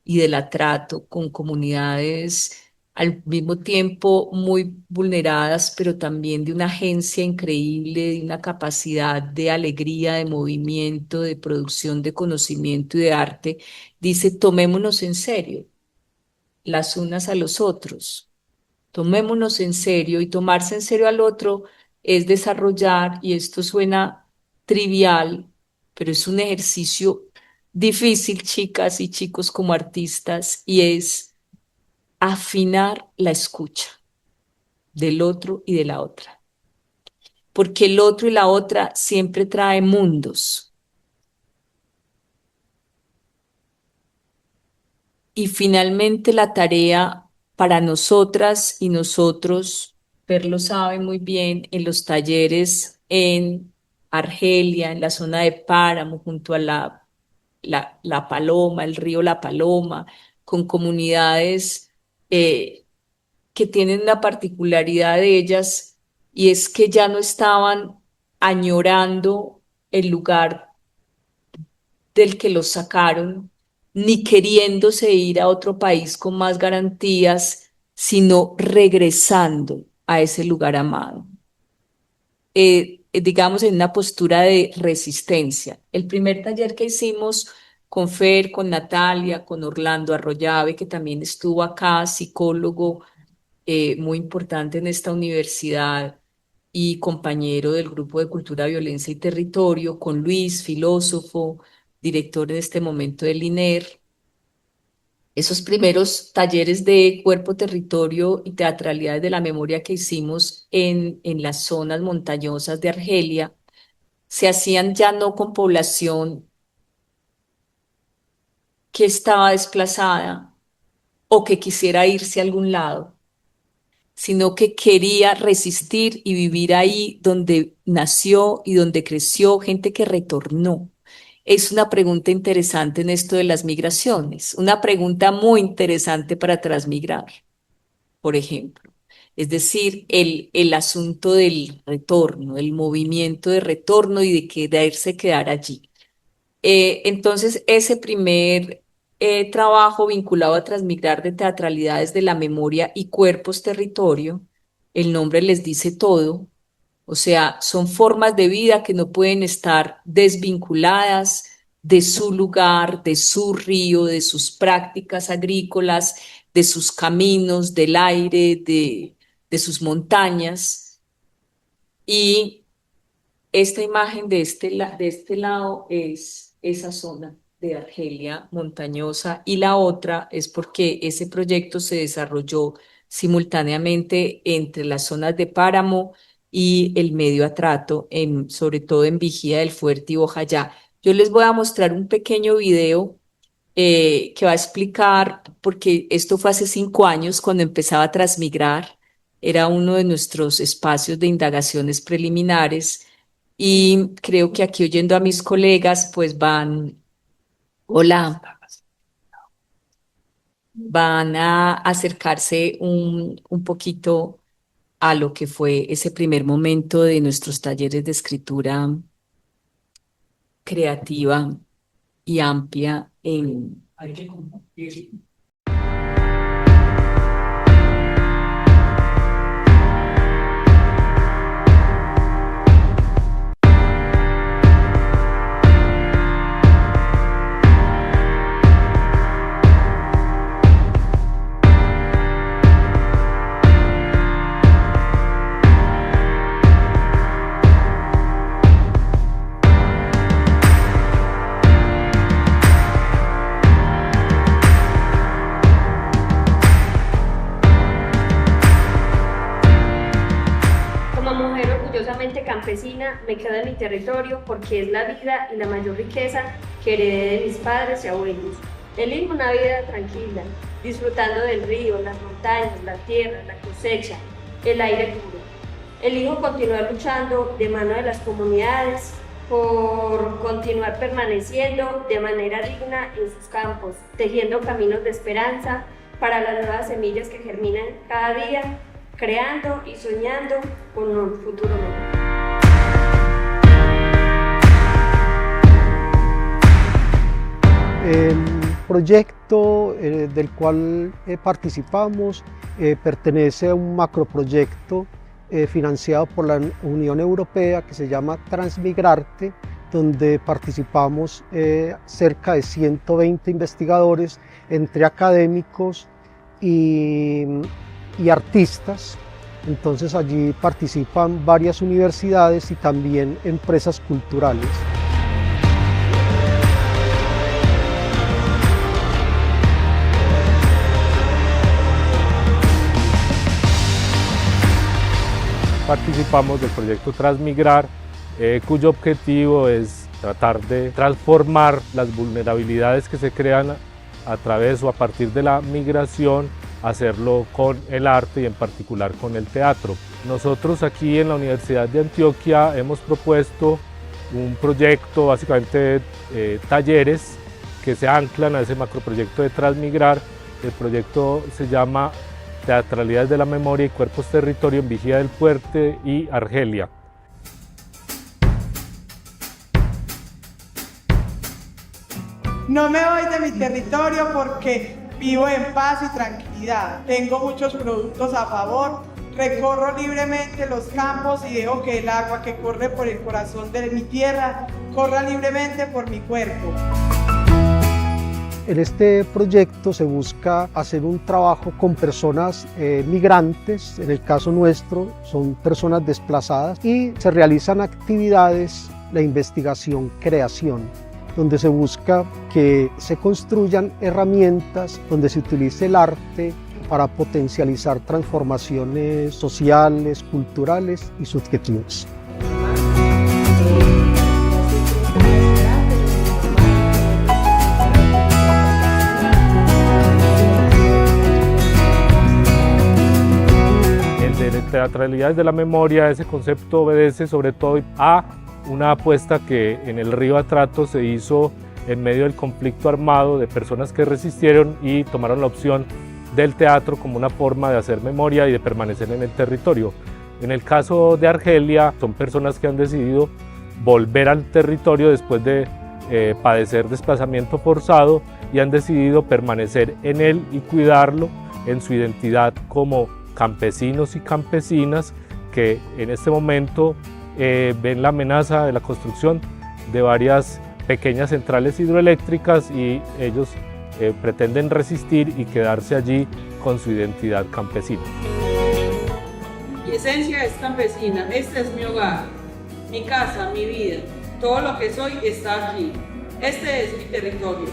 y del Atrato, con comunidades al mismo tiempo muy vulneradas, pero también de una agencia increíble, de una capacidad de alegría, de movimiento, de producción de conocimiento y de arte, dice, tomémonos en serio las unas a los otros. Tomémonos en serio y tomarse en serio al otro es desarrollar, y esto suena trivial, pero es un ejercicio difícil, chicas y chicos como artistas, y es afinar la escucha del otro y de la otra. Porque el otro y la otra siempre trae mundos. Y finalmente la tarea para nosotras y nosotros, Per lo sabe muy bien, en los talleres en Argelia, en la zona de Páramo, junto a la Paloma, el río La Paloma, con comunidades que tienen una particularidad de ellas, y es que ya no estaban añorando el lugar del que los sacaron, ni queriéndose ir a otro país con más garantías, sino regresando a ese lugar amado. Digamos, en una postura de resistencia. El primer taller que hicimos con Fer, con Natalia, con Orlando Arroyave, que también estuvo acá, psicólogo muy importante en esta universidad y compañero del Grupo de Cultura, Violencia y Territorio, con Luis, filósofo, director en este momento del INER. Esos primeros talleres de cuerpo, territorio y teatralidades de la memoria que hicimos en las zonas montañosas de Argelia se hacían ya no con población que estaba desplazada o que quisiera irse a algún lado, sino que quería resistir y vivir ahí donde nació y donde creció, gente que retornó. es una pregunta interesante en esto de las migraciones, una pregunta muy interesante para transmigrar, por ejemplo. Es decir, el asunto del retorno, el movimiento de retorno y de quedar allí. Entonces, ese primer trabajo vinculado a transmigrar de teatralidades de la memoria y cuerpos territorio, el nombre les dice todo, o sea, son formas de vida que no pueden estar desvinculadas de su lugar, de su río, de sus prácticas agrícolas, de sus caminos, del aire, de sus montañas. Y esta imagen de este lado es esa zona de Argelia montañosa y la otra es porque ese proyecto se desarrolló simultáneamente entre las zonas de páramo y el medio atrato, sobre todo en Vigía del Fuerte y Bojayá. Yo les voy a mostrar un pequeño video que va a explicar, porque esto fue hace 5 años cuando empezaba a transmigrar, era uno de nuestros espacios de indagaciones preliminares y creo que aquí oyendo a mis colegas, pues hola, van a acercarse un poquito a lo que fue ese primer momento de nuestros talleres de escritura creativa y amplia en... Hay que compartir. Campesina, me quedo en mi territorio porque es la vida y la mayor riqueza que heredé de mis padres y abuelos. Elijo una vida tranquila, disfrutando del río, las montañas, la tierra, la cosecha, el aire puro. Elijo continuar luchando de mano de las comunidades por continuar permaneciendo de manera digna en sus campos, tejiendo caminos de esperanza para las nuevas semillas que germinan cada día, creando y soñando con un futuro mejor. El proyecto del cual participamos pertenece a un macroproyecto financiado por la Unión Europea que se llama Transmigrarte, donde participamos cerca de 120 investigadores entre académicos y artistas. Entonces allí participan varias universidades y también empresas culturales. Participamos del proyecto Transmigrar, cuyo objetivo es tratar de transformar las vulnerabilidades que se crean a través o a partir de la migración, hacerlo con el arte y en particular con el teatro. Nosotros aquí en la Universidad de Antioquia hemos propuesto un proyecto, básicamente talleres que se anclan a ese macroproyecto de Transmigrar. El proyecto se llama Teatralidades de la Memoria y Cuerpos Territorio en Vigía del Fuerte y Argelia. No me voy de mi territorio porque vivo en paz y tranquilidad. Tengo muchos productos a favor. Recorro libremente los campos y dejo que el agua que corre por el corazón de mi tierra corra libremente por mi cuerpo. En este proyecto se busca hacer un trabajo con personas migrantes, en el caso nuestro son personas desplazadas, y se realizan actividades de investigación, creación, donde se busca que se construyan herramientas, donde se utilice el arte para potencializar transformaciones sociales, culturales y subjetivas. El de teatralidades de la memoria, ese concepto obedece sobre todo a una apuesta que en el Río Atrato se hizo en medio del conflicto armado de personas que resistieron y tomaron la opción del teatro como una forma de hacer memoria y de permanecer en el territorio. En el caso de Argelia, son personas que han decidido volver al territorio después de padecer desplazamiento forzado y han decidido permanecer en él y cuidarlo en su identidad como campesinos y campesinas que en este momento ven la amenaza de la construcción de varias pequeñas centrales hidroeléctricas y ellos pretenden resistir y quedarse allí con su identidad campesina. Mi esencia es campesina, este es mi hogar, mi casa, mi vida, todo lo que soy está aquí, este es mi territorio.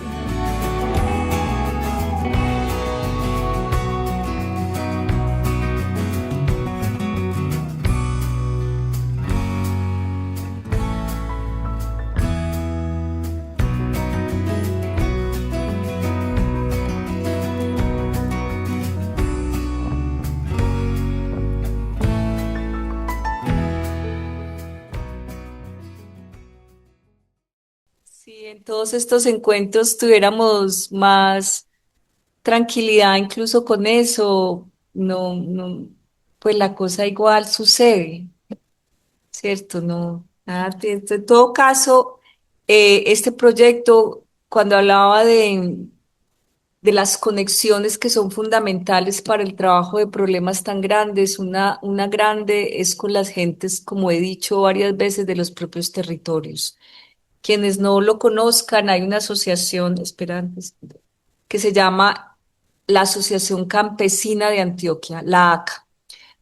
Si en todos estos encuentros tuviéramos más tranquilidad incluso con eso, pues la cosa igual sucede, ¿cierto? No, nada, en todo caso, este proyecto, cuando hablaba de las conexiones que son fundamentales para el trabajo de problemas tan grandes, una grande es con las gentes, como he dicho varias veces, de los propios territorios. Quienes no lo conozcan, hay una asociación, que se llama la Asociación Campesina de Antioquia, la ACA.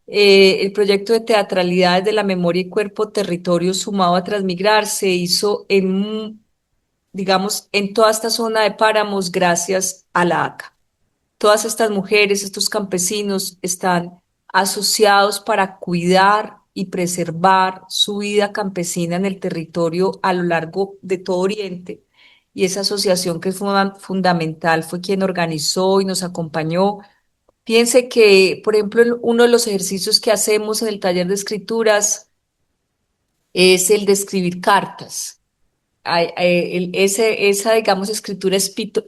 El proyecto de teatralidades de la memoria y cuerpo territorio sumado a Transmigrar se hizo digamos, en toda esta zona de páramos gracias a la ACA. Todas estas mujeres, estos campesinos están asociados para cuidar y preservar su vida campesina en el territorio a lo largo de todo Oriente. Y esa asociación que es fundamental fue quien organizó y nos acompañó. Piense que, por ejemplo, uno de los ejercicios que hacemos en el taller de escrituras es el de escribir cartas. Esa, digamos, escritura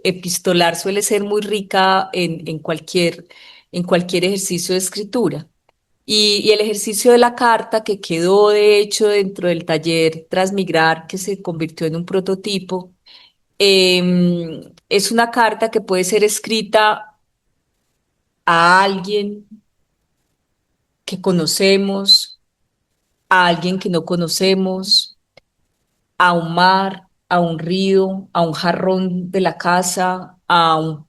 epistolar suele ser muy rica en cualquier ejercicio de escritura. Y el ejercicio de la carta que quedó, de hecho, dentro del taller Transmigrar, que se convirtió en un prototipo, es una carta que puede ser escrita a alguien que conocemos, a alguien que no conocemos, a un mar, a un río, a un jarrón de la casa, a un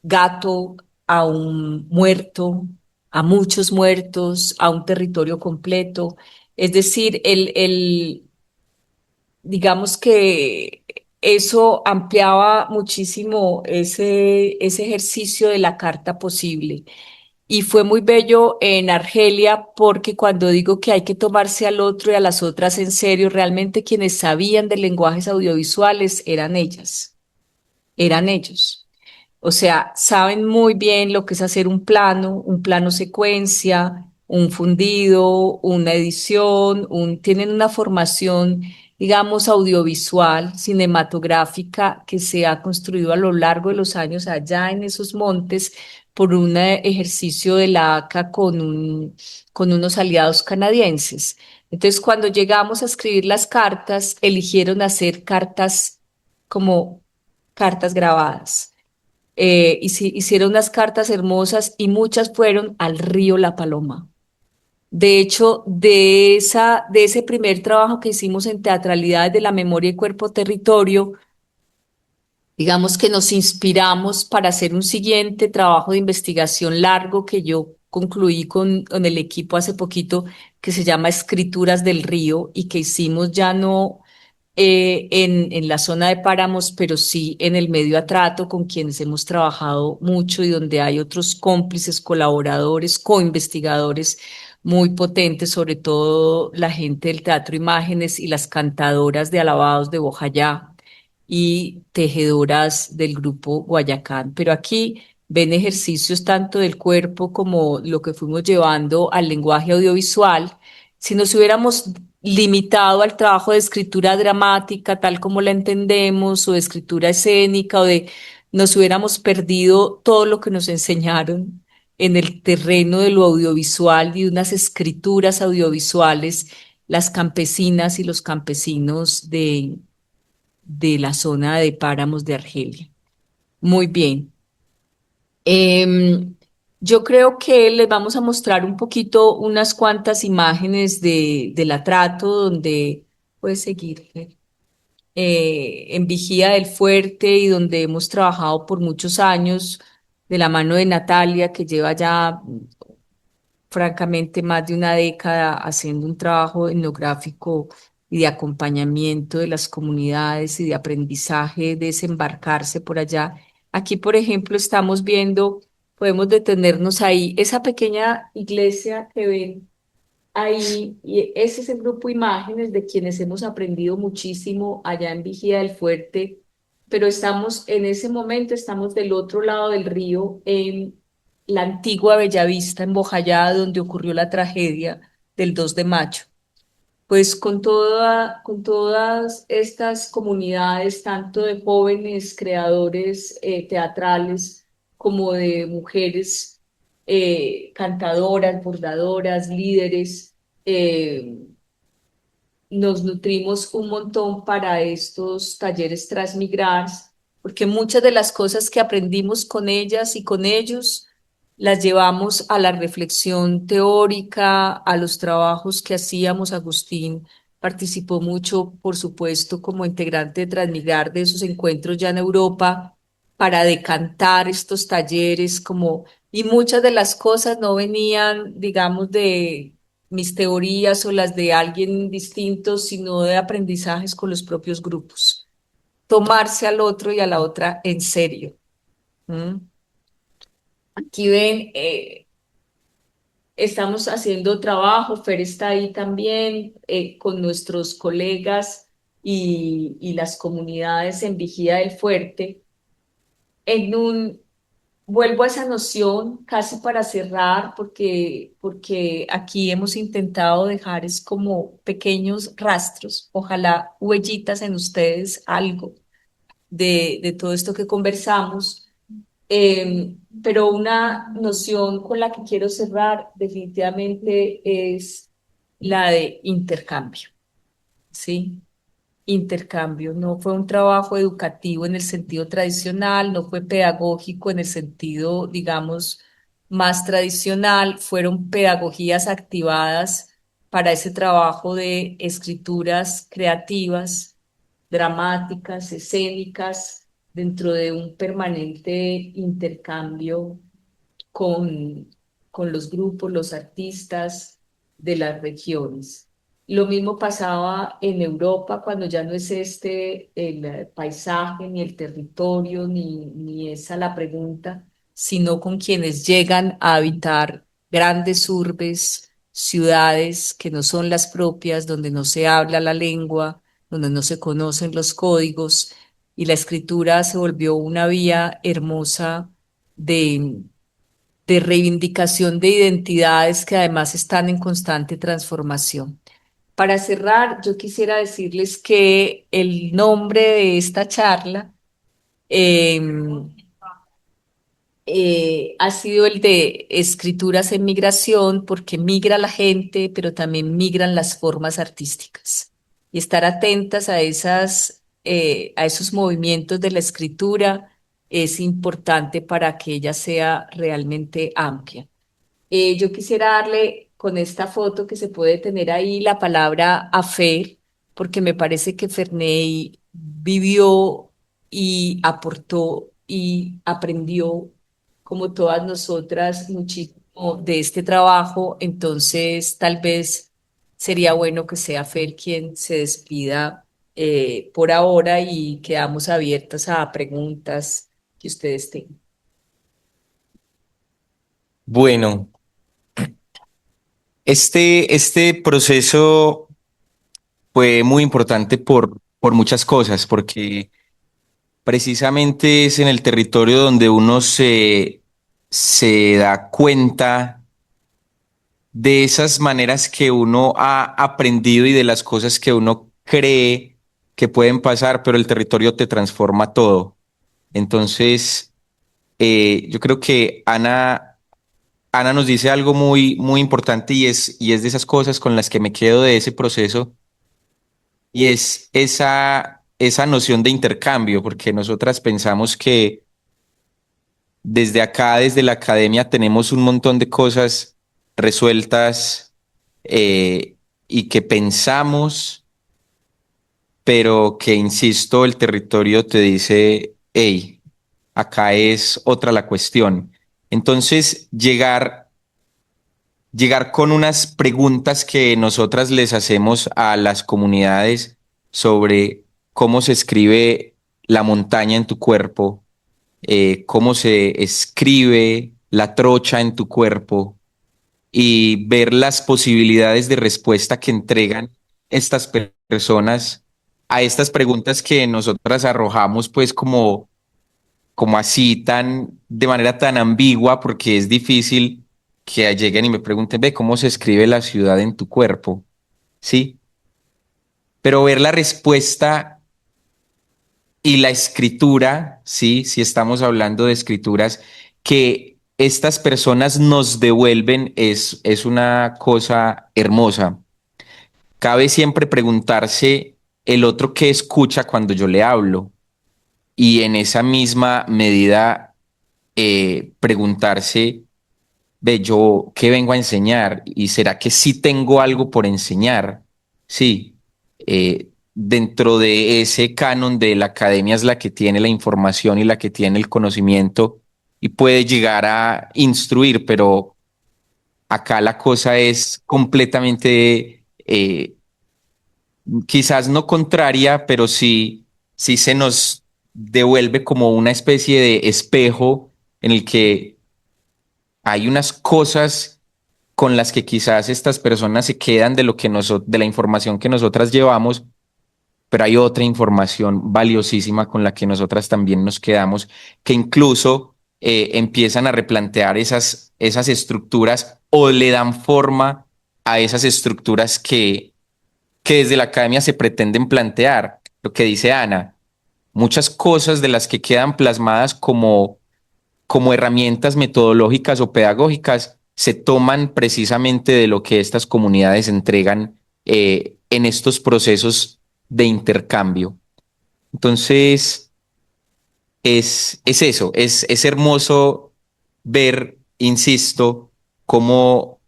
gato, a un muerto, a muchos muertos, a un territorio completo. Es decir, digamos que eso ampliaba muchísimo ese ejercicio de la carta posible. Y fue muy bello en Argelia porque cuando digo que hay que tomarse al otro y a las otras en serio, realmente quienes sabían de lenguajes audiovisuales eran ellas, eran ellos. O sea, saben muy bien lo que es hacer un plano secuencia, un fundido, una edición, tienen una formación, digamos, audiovisual, cinematográfica, que se ha construido a lo largo de los años allá en esos montes por un ejercicio de la ACA con unos aliados canadienses. Entonces, cuando llegamos a escribir las cartas, eligieron hacer cartas como cartas grabadas. Hicieron unas cartas hermosas y muchas fueron al río La Paloma. De hecho, de ese primer trabajo que hicimos en Teatralidades de la Memoria y Cuerpo Territorio, digamos que nos inspiramos para hacer un siguiente trabajo de investigación largo que yo concluí con el equipo hace poquito, que se llama Escrituras del Río y que hicimos ya no en la zona de páramos, pero sí en el medio Atrato, con quienes hemos trabajado mucho y donde hay otros cómplices, colaboradores, coinvestigadores muy potentes, sobre todo la gente del Teatro Imágenes y las cantadoras de Alabados de Bojayá y tejedoras del grupo Guayacán. Pero aquí ven ejercicios tanto del cuerpo como lo que fuimos llevando al lenguaje audiovisual. Si nos hubiéramos limitado al trabajo de escritura dramática tal como la entendemos, o de escritura escénica, nos hubiéramos perdido todo lo que nos enseñaron en el terreno de lo audiovisual y de unas escrituras audiovisuales, las campesinas y los campesinos de la zona de Páramos de Argelia. Muy bien. Yo creo que les vamos a mostrar un poquito unas cuantas imágenes del atrato donde puedes seguir, Fer, en Vigía del Fuerte, y donde hemos trabajado por muchos años de la mano de Natalia, que lleva ya francamente más de una década haciendo un trabajo etnográfico y de acompañamiento de las comunidades y de aprendizaje, desembarcarse por allá. Aquí, por ejemplo, estamos viendo, podemos detenernos ahí, esa pequeña iglesia que ven ahí, y ese es el grupo Imágenes, de quienes hemos aprendido muchísimo allá en Vigía del Fuerte, pero estamos en ese momento, estamos del otro lado del río, en la antigua Bellavista, en Bojayá, donde ocurrió la tragedia del 2 de mayo. Pues con todas estas comunidades, tanto de jóvenes creadores teatrales como de mujeres cantadoras, bordadoras, líderes, eh, nos nutrimos un montón para estos talleres Transmigrar, porque muchas de las cosas que aprendimos con ellas y con ellos las llevamos a la reflexión teórica, a los trabajos que hacíamos. Agustín participó mucho, por supuesto, como integrante de Transmigrar, de esos encuentros ya en Europa, para decantar estos talleres, y muchas de las cosas no venían, digamos, de mis teorías o las de alguien distinto, sino de aprendizajes con los propios grupos. Tomarse al otro y a la otra en serio. ¿Mm? Aquí ven, estamos haciendo trabajo, Fer está ahí también, con nuestros colegas y las comunidades en Vigía del Fuerte, vuelvo a esa noción casi para cerrar, porque aquí hemos intentado dejar es como pequeños rastros, ojalá huellitas en ustedes, algo de todo esto que conversamos. Pero una noción con la que quiero cerrar definitivamente es la de intercambio, ¿sí? Intercambio. No fue un trabajo educativo en el sentido tradicional, no fue pedagógico en el sentido, digamos, más tradicional, fueron pedagogías activadas para ese trabajo de escrituras creativas, dramáticas, escénicas, dentro de un permanente intercambio con, con los grupos, los artistas de las regiones. Lo mismo pasaba en Europa, cuando ya no es este el paisaje, ni el territorio, ni esa la pregunta, sino con quienes llegan a habitar grandes urbes, ciudades que no son las propias, donde no se habla la lengua, donde no se conocen los códigos, y la escritura se volvió una vía hermosa de reivindicación de identidades que además están en constante transformación. Para cerrar, yo quisiera decirles que el nombre de esta charla eh, ha sido el de Escrituras en Migración, porque migra la gente, pero también migran las formas artísticas. Y estar atentas a esos movimientos de la escritura es importante para que ella sea realmente amplia. Yo quisiera darle con esta foto que se puede tener ahí la palabra a Fer, porque me parece que Ferney vivió y aportó y aprendió, como todas nosotras, muchísimo de este trabajo. Entonces, tal vez sería bueno que sea Fer quien se despida por ahora, y quedamos abiertas a preguntas que ustedes tengan. Bueno, este proceso fue muy importante por muchas cosas, porque precisamente es en el territorio donde uno se da cuenta de esas maneras que uno ha aprendido y de las cosas que uno cree que pueden pasar, pero el territorio te transforma todo. Entonces, yo creo que Ana nos dice algo muy, muy importante y es de esas cosas con las que me quedo de ese proceso y es esa noción de intercambio, porque nosotras pensamos que desde acá, desde la academia, tenemos un montón de cosas resueltas y que pensamos, pero que, insisto, el territorio te dice, hey, acá es otra la cuestión. Entonces, llegar con unas preguntas que nosotras les hacemos a las comunidades sobre cómo se escribe la montaña en tu cuerpo, cómo se escribe la trocha en tu cuerpo y ver las posibilidades de respuesta que entregan estas personas a estas preguntas que nosotras arrojamos pues como así tan de manera tan ambigua porque es difícil que lleguen y me pregunten, ve, ¿cómo se escribe la ciudad en tu cuerpo? Sí, pero ver la respuesta y la escritura, sí, si estamos hablando de escrituras, que estas personas nos devuelven es una cosa hermosa. Cabe siempre preguntarse el otro qué escucha cuando yo le hablo y en esa misma medida preguntarse, ve, yo qué vengo a enseñar y será que sí tengo algo por enseñar. Sí, dentro de ese canon de la academia es la que tiene la información y la que tiene el conocimiento y puede llegar a instruir, pero acá la cosa es completamente, quizás no contraria, pero sí se nos devuelve como una especie de espejo en el que hay unas cosas con las que quizás estas personas se quedan de lo que de la información que nosotras llevamos, pero hay otra información valiosísima con la que nosotras también nos quedamos, que incluso empiezan a replantear esas estructuras o le dan forma a esas estructuras que desde la academia se pretenden plantear. Lo que dice Ana, muchas cosas de las que quedan plasmadas como herramientas metodológicas o pedagógicas se toman precisamente de lo que estas comunidades entregan en estos procesos de intercambio. Entonces, es eso, es hermoso ver, insisto, cómo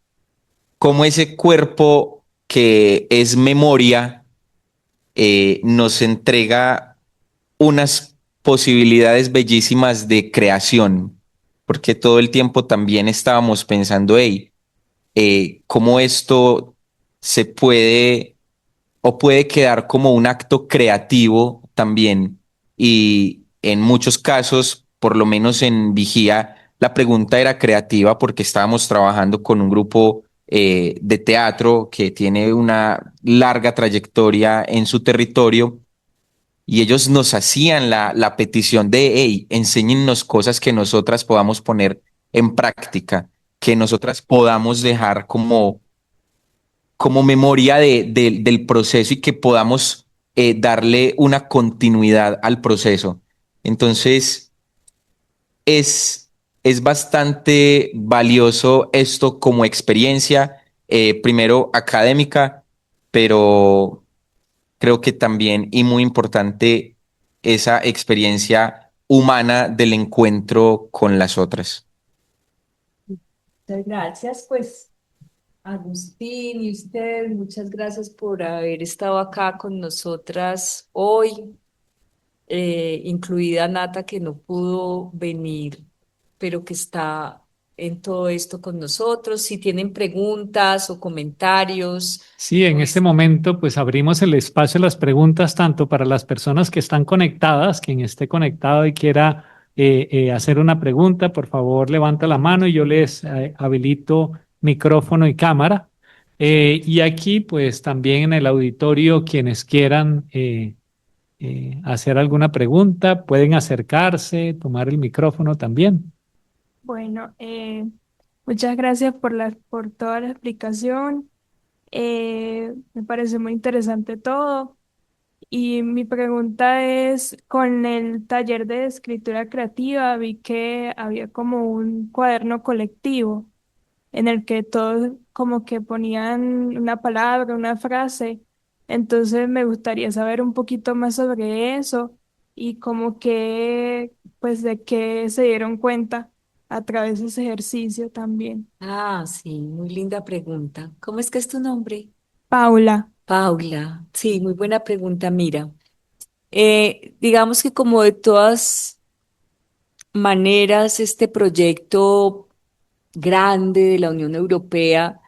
ese cuerpo que es memoria nos entrega unas posibilidades bellísimas de creación, porque todo el tiempo también estábamos pensando, hey, cómo esto se puede o puede quedar como un acto creativo también. Y en muchos casos, por lo menos en Vigía, la pregunta era creativa porque estábamos trabajando con un grupo de teatro que tiene una larga trayectoria en su territorio y ellos nos hacían la petición de, hey, enséñennos cosas que nosotras podamos poner en práctica, que nosotras podamos dejar como memoria del proceso y que podamos darle una continuidad al proceso. Entonces, es bastante valioso esto como experiencia, primero académica, pero creo que también, y muy importante, esa experiencia humana del encuentro con las otras. Muchas gracias, pues Agustín y usted, muchas gracias por haber estado acá con nosotras hoy, incluida Nata que no pudo venir, pero que está en todo esto con nosotros. Si tienen preguntas o comentarios, Sí, en este pues momento pues abrimos el espacio a las preguntas tanto para las personas que están conectadas, quien esté conectado y quiera hacer una pregunta, por favor levanta la mano y yo les habilito micrófono y cámara. Y aquí pues también en el auditorio quienes quieran hacer alguna pregunta pueden acercarse, tomar el micrófono también. Bueno, Muchas gracias por toda la explicación. Me parece muy interesante todo. Y mi pregunta es, con el taller de escritura creativa vi que había como un cuaderno colectivo en el que todos como que ponían una palabra, una frase. Entonces me gustaría saber un poquito más sobre eso y como que, pues de qué se dieron cuenta a través de ese ejercicio también. Ah, sí, muy linda pregunta. ¿Cómo es que es tu nombre? Paula. Paula. Sí, muy buena pregunta. Mira, digamos que como de todas maneras, este proyecto grande de la Unión Europea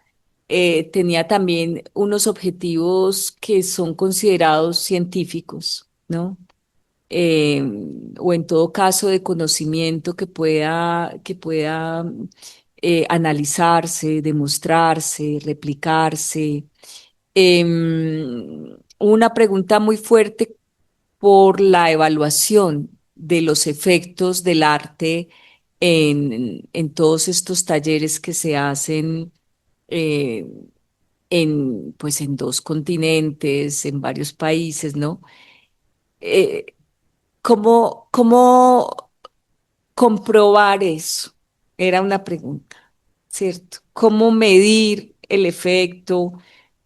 tenía también unos objetivos que son considerados científicos, ¿no? Eh, o en todo caso de conocimiento que pueda analizarse, demostrarse, replicarse. Una pregunta muy fuerte por la evaluación de los efectos del arte en todos estos talleres que se hacen eh, pues en dos continentes, en varios países, ¿no? Eh, ¿cómo comprobar eso? Era una pregunta, ¿cierto? ¿Cómo medir el efecto?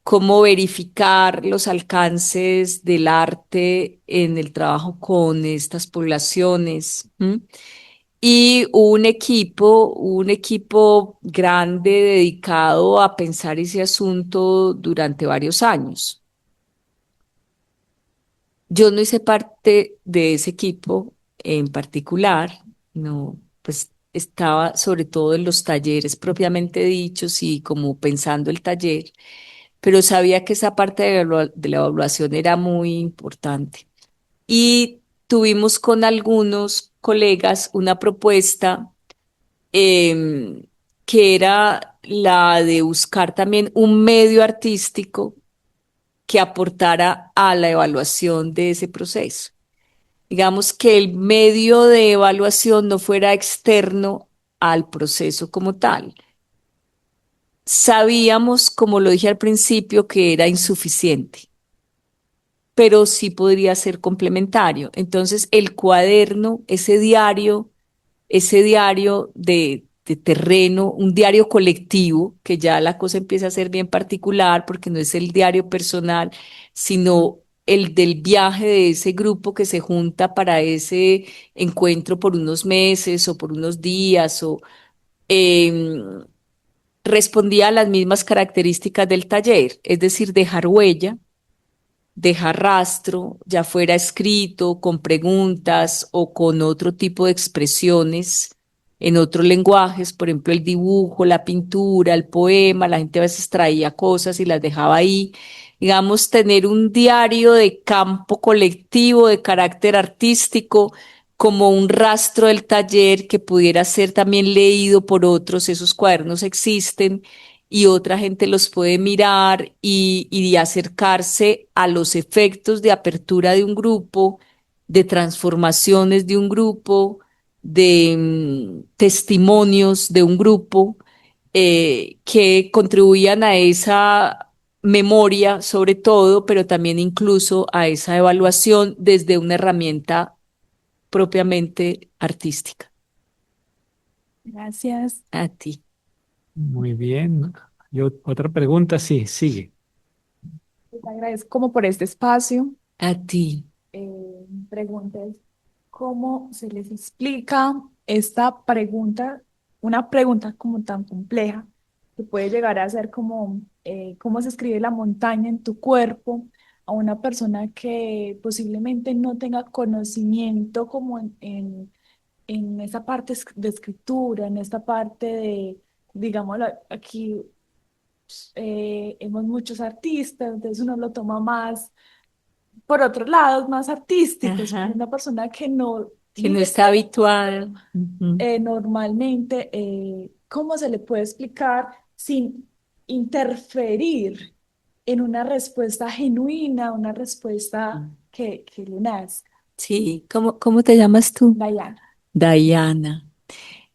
¿Cómo verificar los alcances del arte en el trabajo con estas poblaciones? ¿M? Y un equipo grande dedicado a pensar ese asunto durante varios años. Yo no hice parte de ese equipo en particular, no, pues estaba sobre todo en los talleres propiamente dichos y como pensando el taller, pero sabía que esa parte de la evaluación era muy importante. Y tuvimos con algunos colegas una propuesta em, que era la de buscar también un medio artístico que aportara a la evaluación de ese proceso. Digamos que el medio de evaluación no fuera externo al proceso como tal. Sabíamos, como lo dije al principio, que era insuficiente, pero sí podría ser complementario. Entonces, el cuaderno, ese diario de terreno, un diario colectivo, que ya la cosa empieza a ser bien particular porque no es el diario personal, sino el del viaje de ese grupo que se junta para ese encuentro por unos meses o por unos días o em, respondía a las mismas características del taller, es decir, dejar huella, dejar rastro, ya fuera escrito, con preguntas o con otro tipo de expresiones en otros lenguajes, por ejemplo, el dibujo, la pintura, el poema, la gente a veces traía cosas y las dejaba ahí. Digamos, tener un diario de campo colectivo de carácter artístico, como un rastro del taller que pudiera ser también leído por otros, esos cuadernos existen y otra gente los puede mirar y acercarse a los efectos de apertura de un grupo, de transformaciones de un grupo, de testimonios de un grupo que contribuían a esa memoria sobre todo, pero también incluso a esa evaluación desde una herramienta propiamente artística. Gracias. A ti, Muy bien. Otra pregunta, sí, sigue. Les agradezco como por este espacio. a ti. Mi pregunta es, ¿cómo se les explica esta pregunta, una pregunta como tan compleja, que puede llegar a ser como, ¿cómo se escribe la montaña en tu cuerpo? A una persona que posiblemente no tenga conocimiento como en esa parte de escritura, en esta parte de, digámoslo, aquí hemos muchos artistas, entonces uno lo toma más por otro lado, más artísticos, Ajá. una persona que no Que no vive está habituado. Ujú. normalmente, ¿cómo se le puede explicar sin interferir en una respuesta genuina, una respuesta que le nazca? Sí, ¿cómo te llamas tú? Diana. Diana.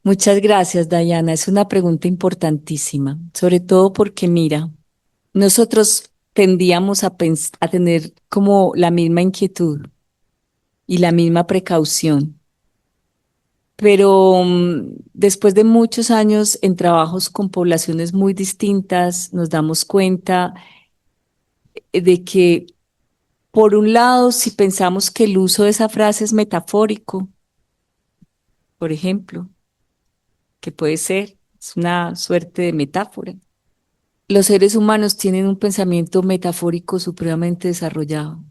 Muchas gracias, Dayana. Es una pregunta importantísima, sobre todo porque, mira, nosotros tendíamos a tener como la misma inquietud y la misma precaución, pero después de muchos años en trabajos con poblaciones muy distintas, nos damos cuenta de que, por un lado, si pensamos que el uso de esa frase es metafórico, por ejemplo, que puede ser, es una suerte de metáfora. Los seres humanos tienen un pensamiento metafórico supremamente desarrollado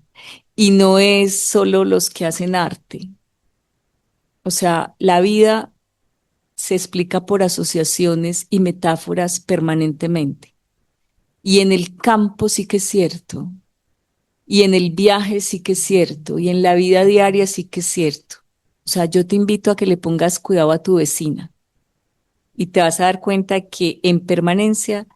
y no es solo los que hacen arte. O sea, la vida se explica por asociaciones y metáforas permanentemente. Y en el campo sí que es cierto, y en el viaje sí que es cierto, y en la vida diaria sí que es cierto. O sea, yo te invito a que le pongas cuidado a tu vecina y te vas a dar cuenta que en permanencia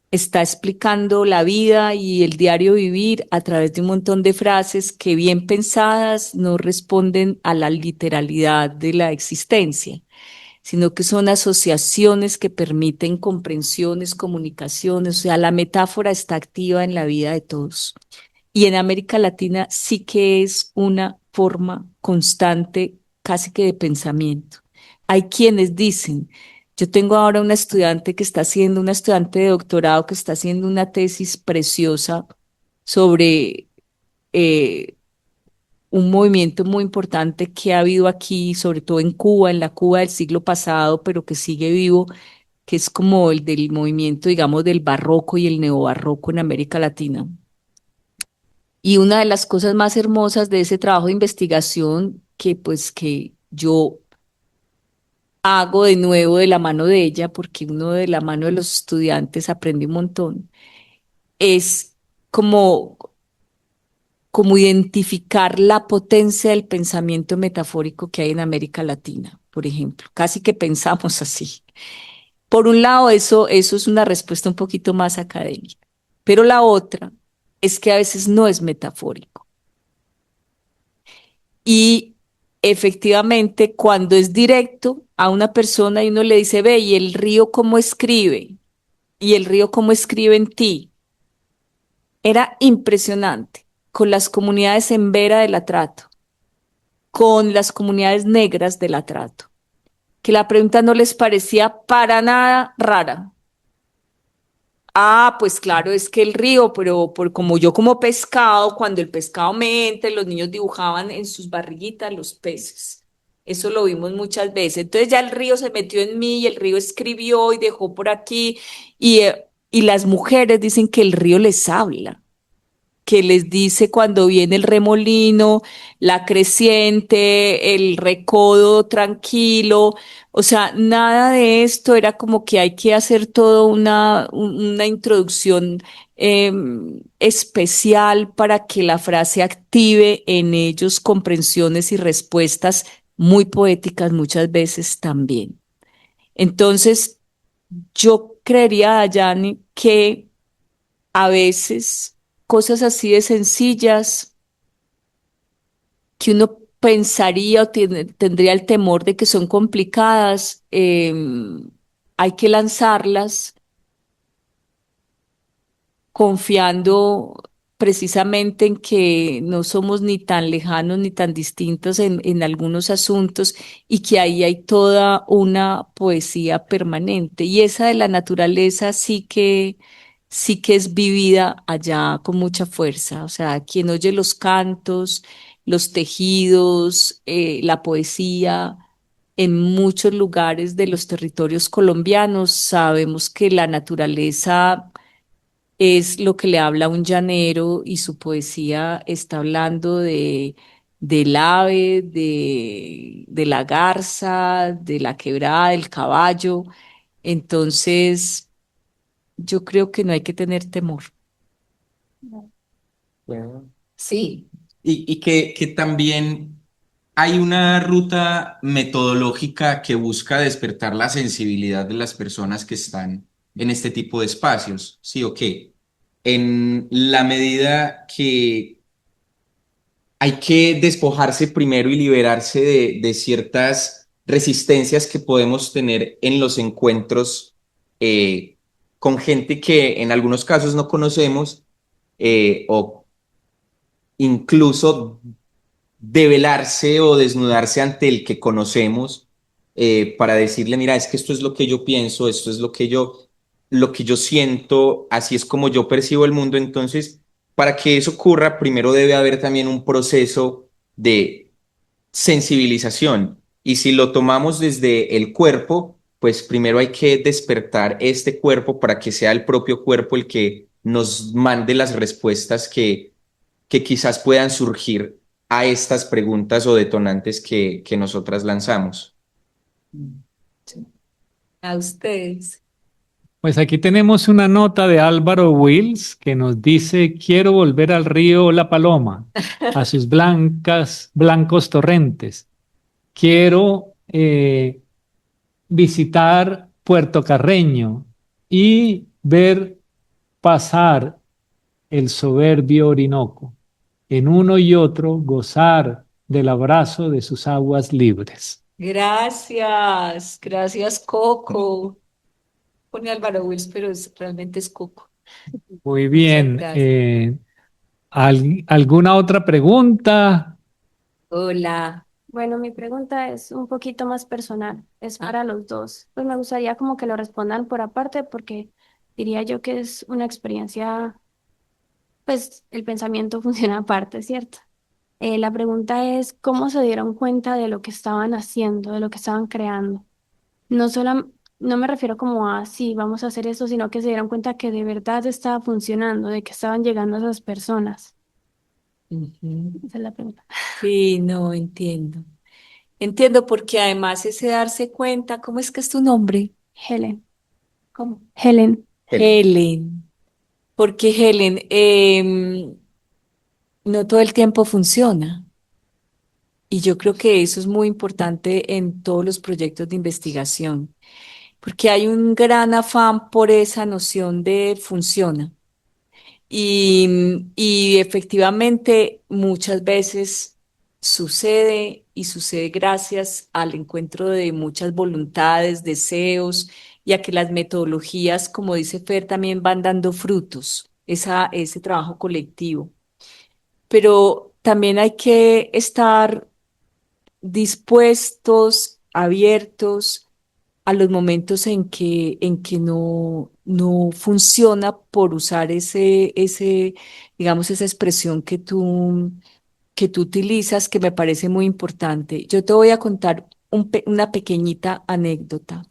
está explicando la vida y el diario vivir a través de un montón de frases que, bien pensadas, no responden a la literalidad de la existencia, sino que son asociaciones que permiten comprensiones, comunicaciones. O sea, la metáfora está activa en la vida de todos. Y en América Latina sí que es una forma constante, casi que de pensamiento. Hay quienes dicen, yo tengo ahora una estudiante que está haciendo, una estudiante de doctorado que está haciendo una tesis preciosa sobre eh, un movimiento muy importante que ha habido aquí, sobre todo en Cuba, en la Cuba del siglo pasado, pero que sigue vivo, que es como el del movimiento, digamos, del barroco y el neobarroco en América Latina. Y una de las cosas más hermosas de ese trabajo de investigación que yo hago de nuevo de la mano de ella, porque uno de la mano de los estudiantes aprende un montón, es como, como identificar la potencia del pensamiento metafórico que hay en América Latina, por ejemplo. Casi que pensamos así. Por un lado, eso es una respuesta un poquito más académica, pero la otra es que a veces no es metafórico. Y efectivamente, cuando es directo a una persona y uno le dice, ve, ¿y el río cómo escribe? ¿Y el río cómo escribe en ti? Era impresionante con las comunidades en Vera del Atrato, con las comunidades negras del Atrato, que la pregunta no les parecía para nada rara. Ah, pues claro, es que el río, pero como yo como pescado, cuando el pescado me entra, los niños dibujaban en sus barriguitas los peces. Eso lo vimos muchas veces. Entonces ya el río se metió en mí y el río escribió y dejó por aquí. Y las mujeres dicen que el río les habla, que les dice cuando viene el remolino, la creciente, el recodo tranquilo. O sea, nada de esto era como que hay que hacer toda una introducción especial para que la frase active en ellos comprensiones y respuestas muy poéticas muchas veces también. Entonces, yo creería, Dayani, que a veces cosas así de sencillas que uno pensaría o tendría el temor de que son complicadas, hay que lanzarlas confiando precisamente en que no somos ni tan lejanos ni tan distintos en algunos asuntos y que ahí hay toda una poesía permanente. Y esa de la naturaleza sí que es vivida allá con mucha fuerza. O sea, quien oye los cantos, los tejidos, la poesía. En muchos lugares de los territorios colombianos sabemos que la naturaleza es lo que le habla a un llanero y su poesía está hablando del ave, de la garza, de la quebrada, del caballo. Entonces, yo creo que no hay que tener temor. Bueno, Sí. y que también hay una ruta metodológica que busca despertar la sensibilidad de las personas que están en este tipo de espacios, ¿sí o qué? En la medida que hay que despojarse primero y liberarse de ciertas resistencias que podemos tener en los encuentros con gente que en algunos casos no conocemos o incluso develarse o desnudarse ante el que conocemos para decirle, mira, es que esto es lo que yo pienso, esto es lo que yo siento, así es como yo percibo el mundo. Entonces, para que eso ocurra, primero debe haber también un proceso de sensibilización. Y si lo tomamos desde el cuerpo, pues primero hay que despertar este cuerpo para que sea el propio cuerpo el que nos mande las respuestas que quizás puedan surgir a estas preguntas o detonantes que nosotras lanzamos. Sí. A ustedes. Pues aquí tenemos una nota de Álvaro Wills que nos dice: quiero volver al río La Paloma, a sus blancos torrentes. Quiero visitar Puerto Carreño y ver pasar el soberbio Orinoco. En uno y otro gozar del abrazo de sus aguas libres. Gracias, Coco. Pone Álvaro Wills, pero realmente es Coco. Muy Muchas bien. gracias. ¿Alguna otra pregunta? Hola. Bueno, mi pregunta es un poquito más personal, es Ah. para los dos. Pues me gustaría como que lo respondan por aparte porque diría yo que es una experiencia, pues el pensamiento funciona aparte, ¿cierto? La pregunta es, ¿cómo se dieron cuenta de lo que estaban haciendo, de lo que estaban creando? No me refiero como a, sí, vamos a hacer eso, sino que se dieron cuenta que de verdad estaba funcionando, de que estaban llegando a esas personas. Ujú. Esa es la pregunta. Sí, no, entiendo. Entiendo porque además ese darse cuenta, ¿cómo es que es tu nombre? Helen. ¿Cómo? Helen. Helen. Porque Helen, no todo el tiempo funciona. Y yo creo que eso es muy importante en todos los proyectos de investigación, porque hay un gran afán por esa noción de funciona. Y efectivamente muchas veces sucede y sucede gracias al encuentro de muchas voluntades, deseos y a que las metodologías, como dice Fer, también van dando frutos, ese trabajo colectivo. Pero también hay que estar dispuestos, abiertos a los momentos en que no funciona por usar digamos, esa expresión que tú utilizas, que me parece muy importante. Yo te voy a contar una pequeñita anécdota.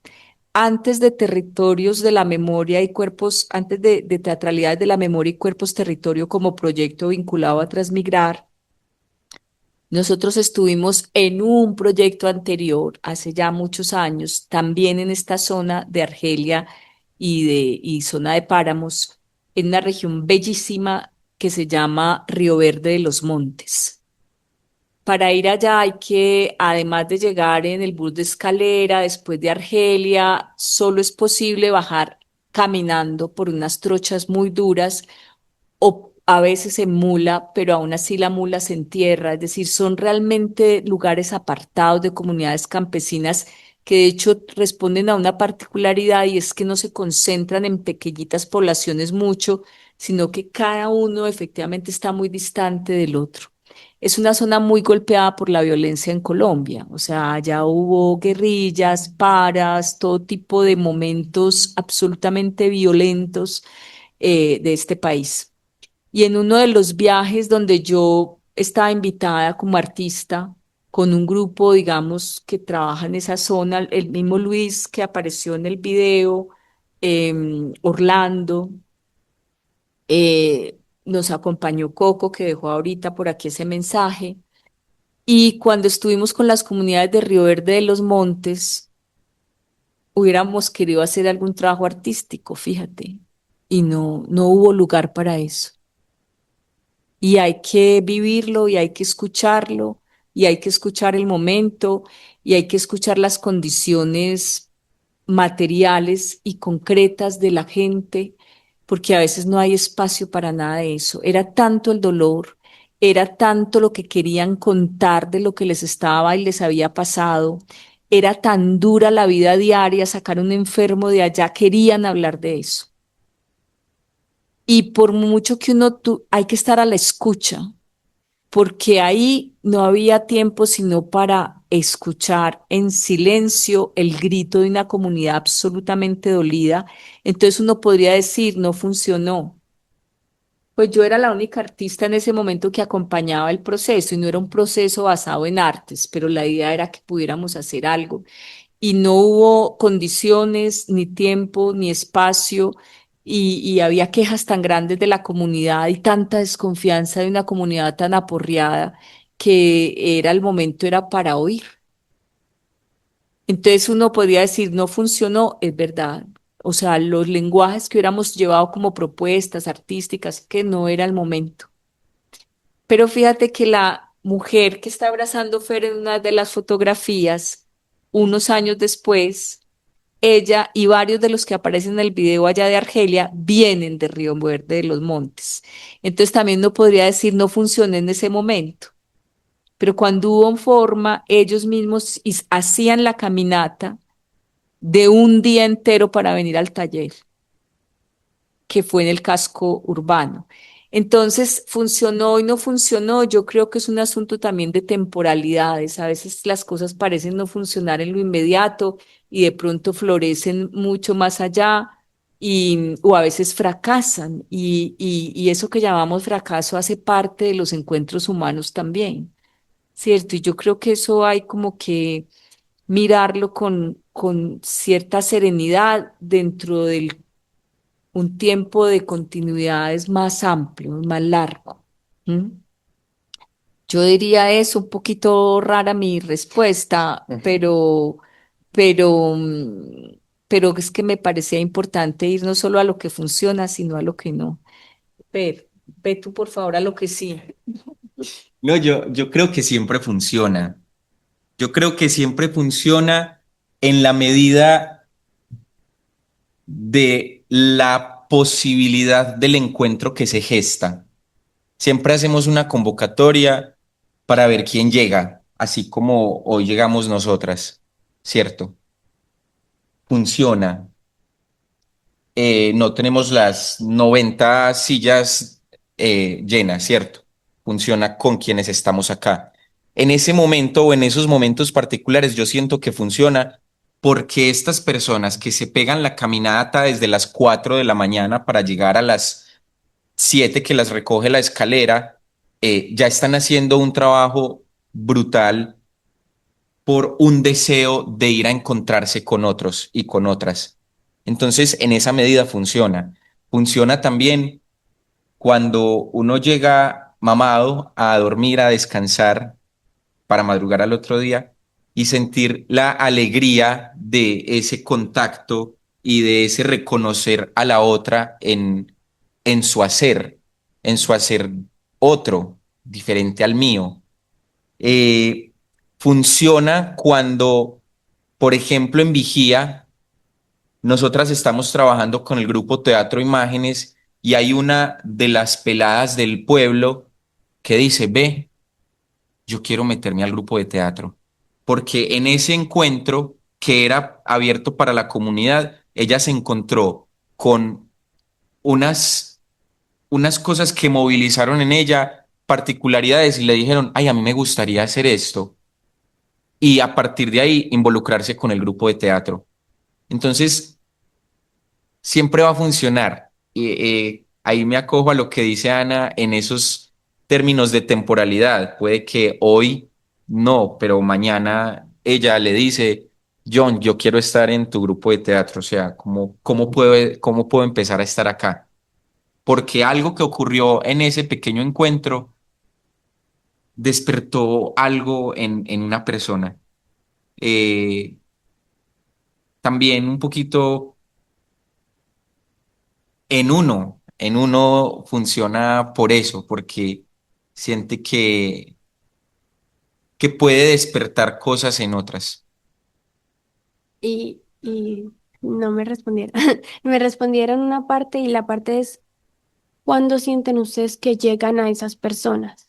Antes de Territorios de la Memoria y Cuerpos, antes de Teatralidades de la Memoria y Cuerpos Territorio como proyecto vinculado a Transmigrar, nosotros estuvimos en un proyecto anterior, hace ya muchos años, también en esta zona de Argelia y zona de Páramos, en una región bellísima que se llama Río Verde de los Montes. Para ir allá hay que, además de llegar en el bus de escalera, después de Argelia, solo es posible bajar caminando por unas trochas muy duras o a veces en mula, pero aún así la mula se entierra, es decir, son realmente lugares apartados de comunidades campesinas que de hecho responden a una particularidad y es que no se concentran en pequeñitas poblaciones mucho, sino que cada uno efectivamente está muy distante del otro. Es una zona muy golpeada por la violencia en Colombia, o sea, ya hubo guerrillas, paras, todo tipo de momentos absolutamente violentos de este país. Y en uno de los viajes donde yo estaba invitada como artista con un grupo, digamos, que trabaja en esa zona, el mismo Luis que apareció en el video, Orlando, nos acompañó Coco, que dejó ahorita por aquí ese mensaje. Y cuando estuvimos con las comunidades de Río Verde de los Montes, hubiéramos querido hacer algún trabajo artístico, fíjate, y no hubo lugar para eso. Y hay que vivirlo y hay que escucharlo y hay que escuchar el momento y hay que escuchar las condiciones materiales y concretas de la gente, porque a veces no hay espacio para nada de eso. Era tanto el dolor, era tanto lo que querían contar de lo que les estaba y les había pasado, era tan dura la vida diaria, sacar un enfermo de allá, querían hablar de eso. Y por mucho que hay que estar a la escucha, porque ahí no había tiempo sino para escuchar en silencio el grito de una comunidad absolutamente dolida. Entonces uno podría decir, no funcionó. Pues yo era la única artista en ese momento que acompañaba el proceso y no era un proceso basado en artes, pero la idea era que pudiéramos hacer algo. Y no hubo condiciones, ni tiempo, ni espacio, y había quejas tan grandes de la comunidad y tanta desconfianza de una comunidad tan aporreada que era el momento, era para oír. Entonces uno podría decir, no funcionó, es verdad. O sea, los lenguajes que hubiéramos llevado como propuestas artísticas, que no era el momento. Pero fíjate que la mujer que está abrazando a Fer en una de las fotografías, unos años después, ella y varios de los que aparecen en el video allá de Argelia vienen de Río Verde de los Montes. Entonces también no podría decir no funcionó en ese momento. Pero cuando hubo forma, ellos mismos hacían la caminata de un día entero para venir al taller, que fue en el casco urbano. Entonces, funcionó y no funcionó, yo creo que es un asunto también de temporalidades. A veces las cosas parecen no funcionar en lo inmediato y de pronto florecen mucho más allá o a veces fracasan. Y eso que llamamos fracaso hace parte de los encuentros humanos también, ¿cierto? Y yo creo que eso hay como que mirarlo con cierta serenidad dentro del un tiempo de continuidad es más amplio, más largo. ¿Mm? Yo diría eso, un poquito rara mi respuesta, pero, mm, pero es que me parecía importante ir no solo a lo que funciona, sino a lo que no. Ve tú por favor a lo que sí. No, yo creo que siempre funciona. Yo creo que siempre funciona en la medida de la posibilidad del encuentro que se gesta. Siempre hacemos una convocatoria para ver quién llega, así como hoy llegamos nosotras, ¿cierto? Funciona. No tenemos las 90 sillas llenas, ¿cierto? Funciona con quienes estamos acá. En ese momento o en esos momentos particulares yo siento que funciona porque estas personas que se pegan la caminata desde las 4 de la mañana para llegar a las 7 que las recoge la escalera, ya están haciendo un trabajo brutal por un deseo de ir a encontrarse con otros y con otras. Entonces, en esa medida funciona. Funciona también cuando uno llega mamado a dormir, a descansar para madrugar al otro día y sentir la alegría de ese contacto y de ese reconocer a la otra en su hacer otro, diferente al mío. Eh, Funciona cuando, por ejemplo, en Vigía, nosotras estamos trabajando con el grupo Teatro Imágenes y hay una de las peladas del pueblo que dice, ve, yo quiero meterme al grupo de teatro, porque en ese encuentro que era abierto para la comunidad, ella se encontró con unas cosas que movilizaron en ella particularidades y le dijeron, ay, a mí me gustaría hacer esto y a partir de ahí involucrarse con el grupo de teatro. Entonces, siempre va a funcionar. Ahí me acojo a lo que dice Ana en esos términos de temporalidad. Puede que hoy no, pero mañana ella le dice, John, yo quiero estar en tu grupo de teatro. O sea, cómo puedo empezar a estar acá? Porque algo que ocurrió en ese pequeño encuentro despertó algo en una persona. Eh, También un poquito en uno funciona por eso, porque siente que puede despertar cosas en otras. Y no me respondieron. Me respondieron una parte y la parte es, ¿cuándo sienten ustedes que llegan a esas personas?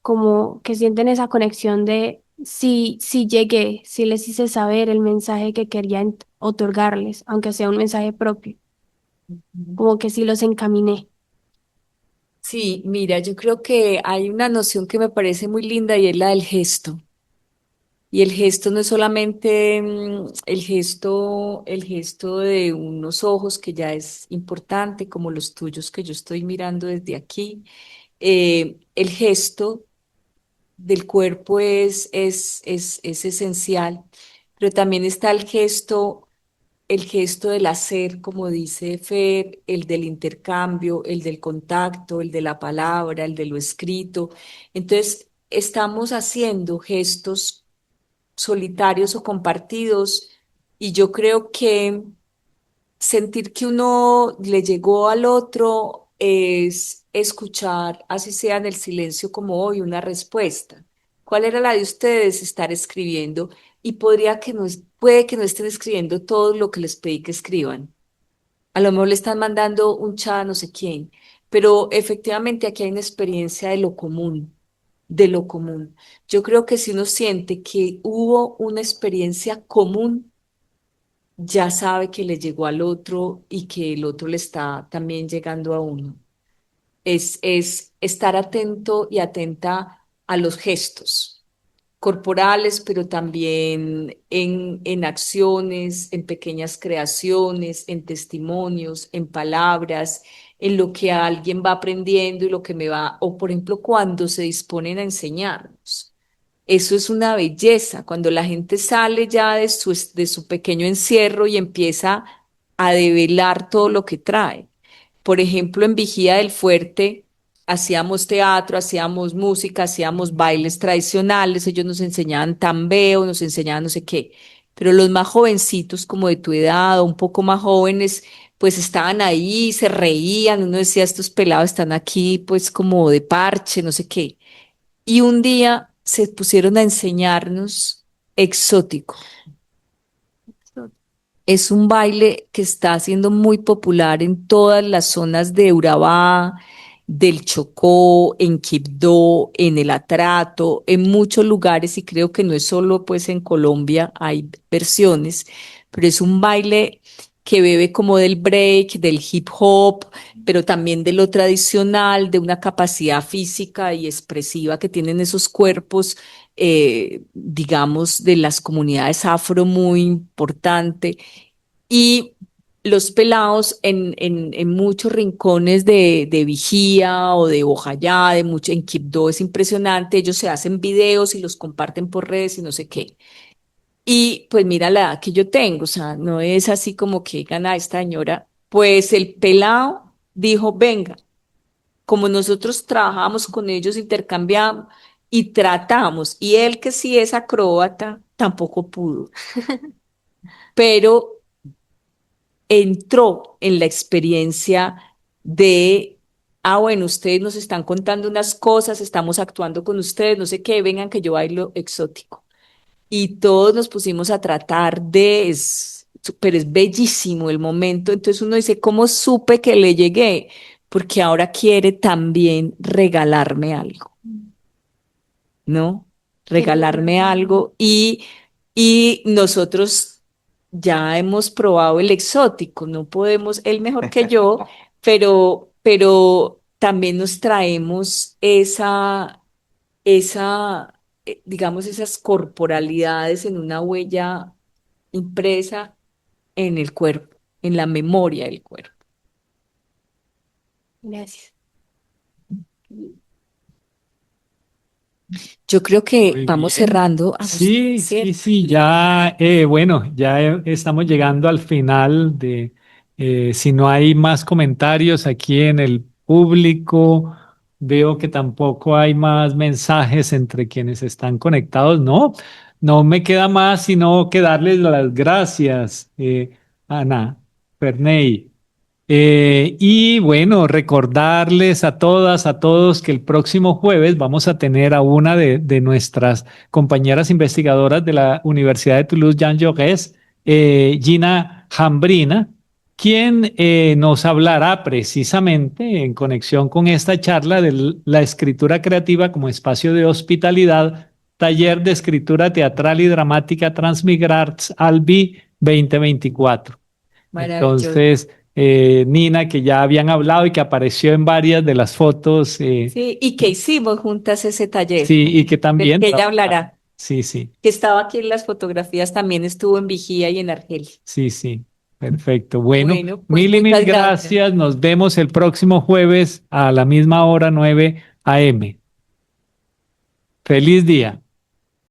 Como que sienten esa conexión de sí llegué, sí les hice saber el mensaje que quería otorgarles, aunque sea un mensaje propio, como que sí los encaminé. Sí, mira, yo creo que hay una noción que me parece muy linda y es la del gesto. Y el gesto no es solamente el gesto de unos ojos que ya es importante, como los tuyos que yo estoy mirando desde aquí. El gesto del cuerpo es esencial, pero también está el gesto del hacer, como dice Fer, el del intercambio, el del contacto, el de la palabra, el de lo escrito. Entonces, estamos haciendo gestos solitarios o compartidos y yo creo que sentir que uno le llegó al otro es escuchar, así sea en el silencio como hoy, una respuesta. ¿Cuál era la de ustedes? Estar escribiendo y puede que no estén escribiendo todo lo que les pedí que escriban. A lo mejor le están mandando un chat a no sé quién, pero efectivamente aquí hay una experiencia de lo común, de lo común. Yo creo que si uno siente que hubo una experiencia común, ya sabe que le llegó al otro y que el otro le está también llegando a uno. Es estar atento y atenta a los gestos corporales, pero también en acciones, en pequeñas creaciones, en testimonios, en palabras, en lo que alguien va aprendiendo y lo que me va, o por ejemplo, cuando se disponen a enseñarnos. Eso es una belleza, cuando la gente sale ya de su pequeño encierro y empieza a develar todo lo que trae. Por ejemplo, en Vigía del Fuerte hacíamos teatro, hacíamos música, hacíamos bailes tradicionales, ellos nos enseñaban tambeo, nos enseñaban no sé qué, pero los más jovencitos, como de tu edad o un poco más jóvenes, pues estaban ahí, se reían, uno decía, estos pelados están aquí, pues como de parche, no sé qué. Y un día se pusieron a enseñarnos exótico. Es un baile que está siendo muy popular en todas las zonas de Urabá, del Chocó, en Quibdó, en el Atrato, en muchos lugares, y creo que no es solo pues en Colombia, hay versiones, pero es un baile que bebe como del break, del hip hop, pero también de lo tradicional, de una capacidad física y expresiva que tienen esos cuerpos, digamos, de las comunidades afro muy importante y los pelados en muchos rincones de Vigía o de Bojayá, en Quibdó es impresionante, ellos se hacen videos y los comparten por redes y no sé qué. Y pues mira la edad que yo tengo, o sea, no es así como que gana esta señora. Pues el pelado dijo, venga, como nosotros trabajamos con ellos, intercambiamos y tratamos, y él que sí es acróbata, tampoco pudo, pero entró en la experiencia de, bueno, ustedes nos están contando unas cosas, estamos actuando con ustedes, no sé qué, vengan que yo bailo exótico. Y todos nos pusimos a tratar pero es bellísimo el momento. Entonces uno dice, ¿cómo supe que le llegué? Porque ahora quiere también regalarme algo, ¿no? Qué lindo. Regalarme algo y nosotros ya hemos probado el exótico, no podemos, él mejor que yo, pero también nos traemos digamos, esas corporalidades en una huella impresa en el cuerpo, en la memoria del cuerpo. Gracias. Yo creo que Muy vamos bien. cerrando, Sí, ¿cierto? sí, ya, bueno, ya estamos llegando al final de, si no hay más comentarios aquí en el público, veo que tampoco hay más mensajes entre quienes están conectados. No, no me queda más sino que darles las gracias, Ana, Ferney. Y bueno, recordarles a todas, a todos que el próximo jueves vamos a tener a una de nuestras compañeras investigadoras de la Universidad de Toulouse, Jean Jaurès, Gina Jambrina, quien nos hablará precisamente en conexión con esta charla de la escritura creativa como espacio de hospitalidad Taller de Escritura Teatral y Dramática Transmigrarts Albi 2024. Maravilloso. Entonces, Nina, que ya habían hablado y que apareció en varias de las fotos, Sí, y que hicimos juntas ese taller, sí, y que del también, que ella hablará, sí, sí, que estaba aquí en las fotografías, también estuvo en Vigía y en Argelia. sí, sí, perfecto. Bueno, Bueno, pues mil y mil muchas gracias. gracias. Nos vemos el próximo jueves a la misma hora, 9 a.m. Feliz día.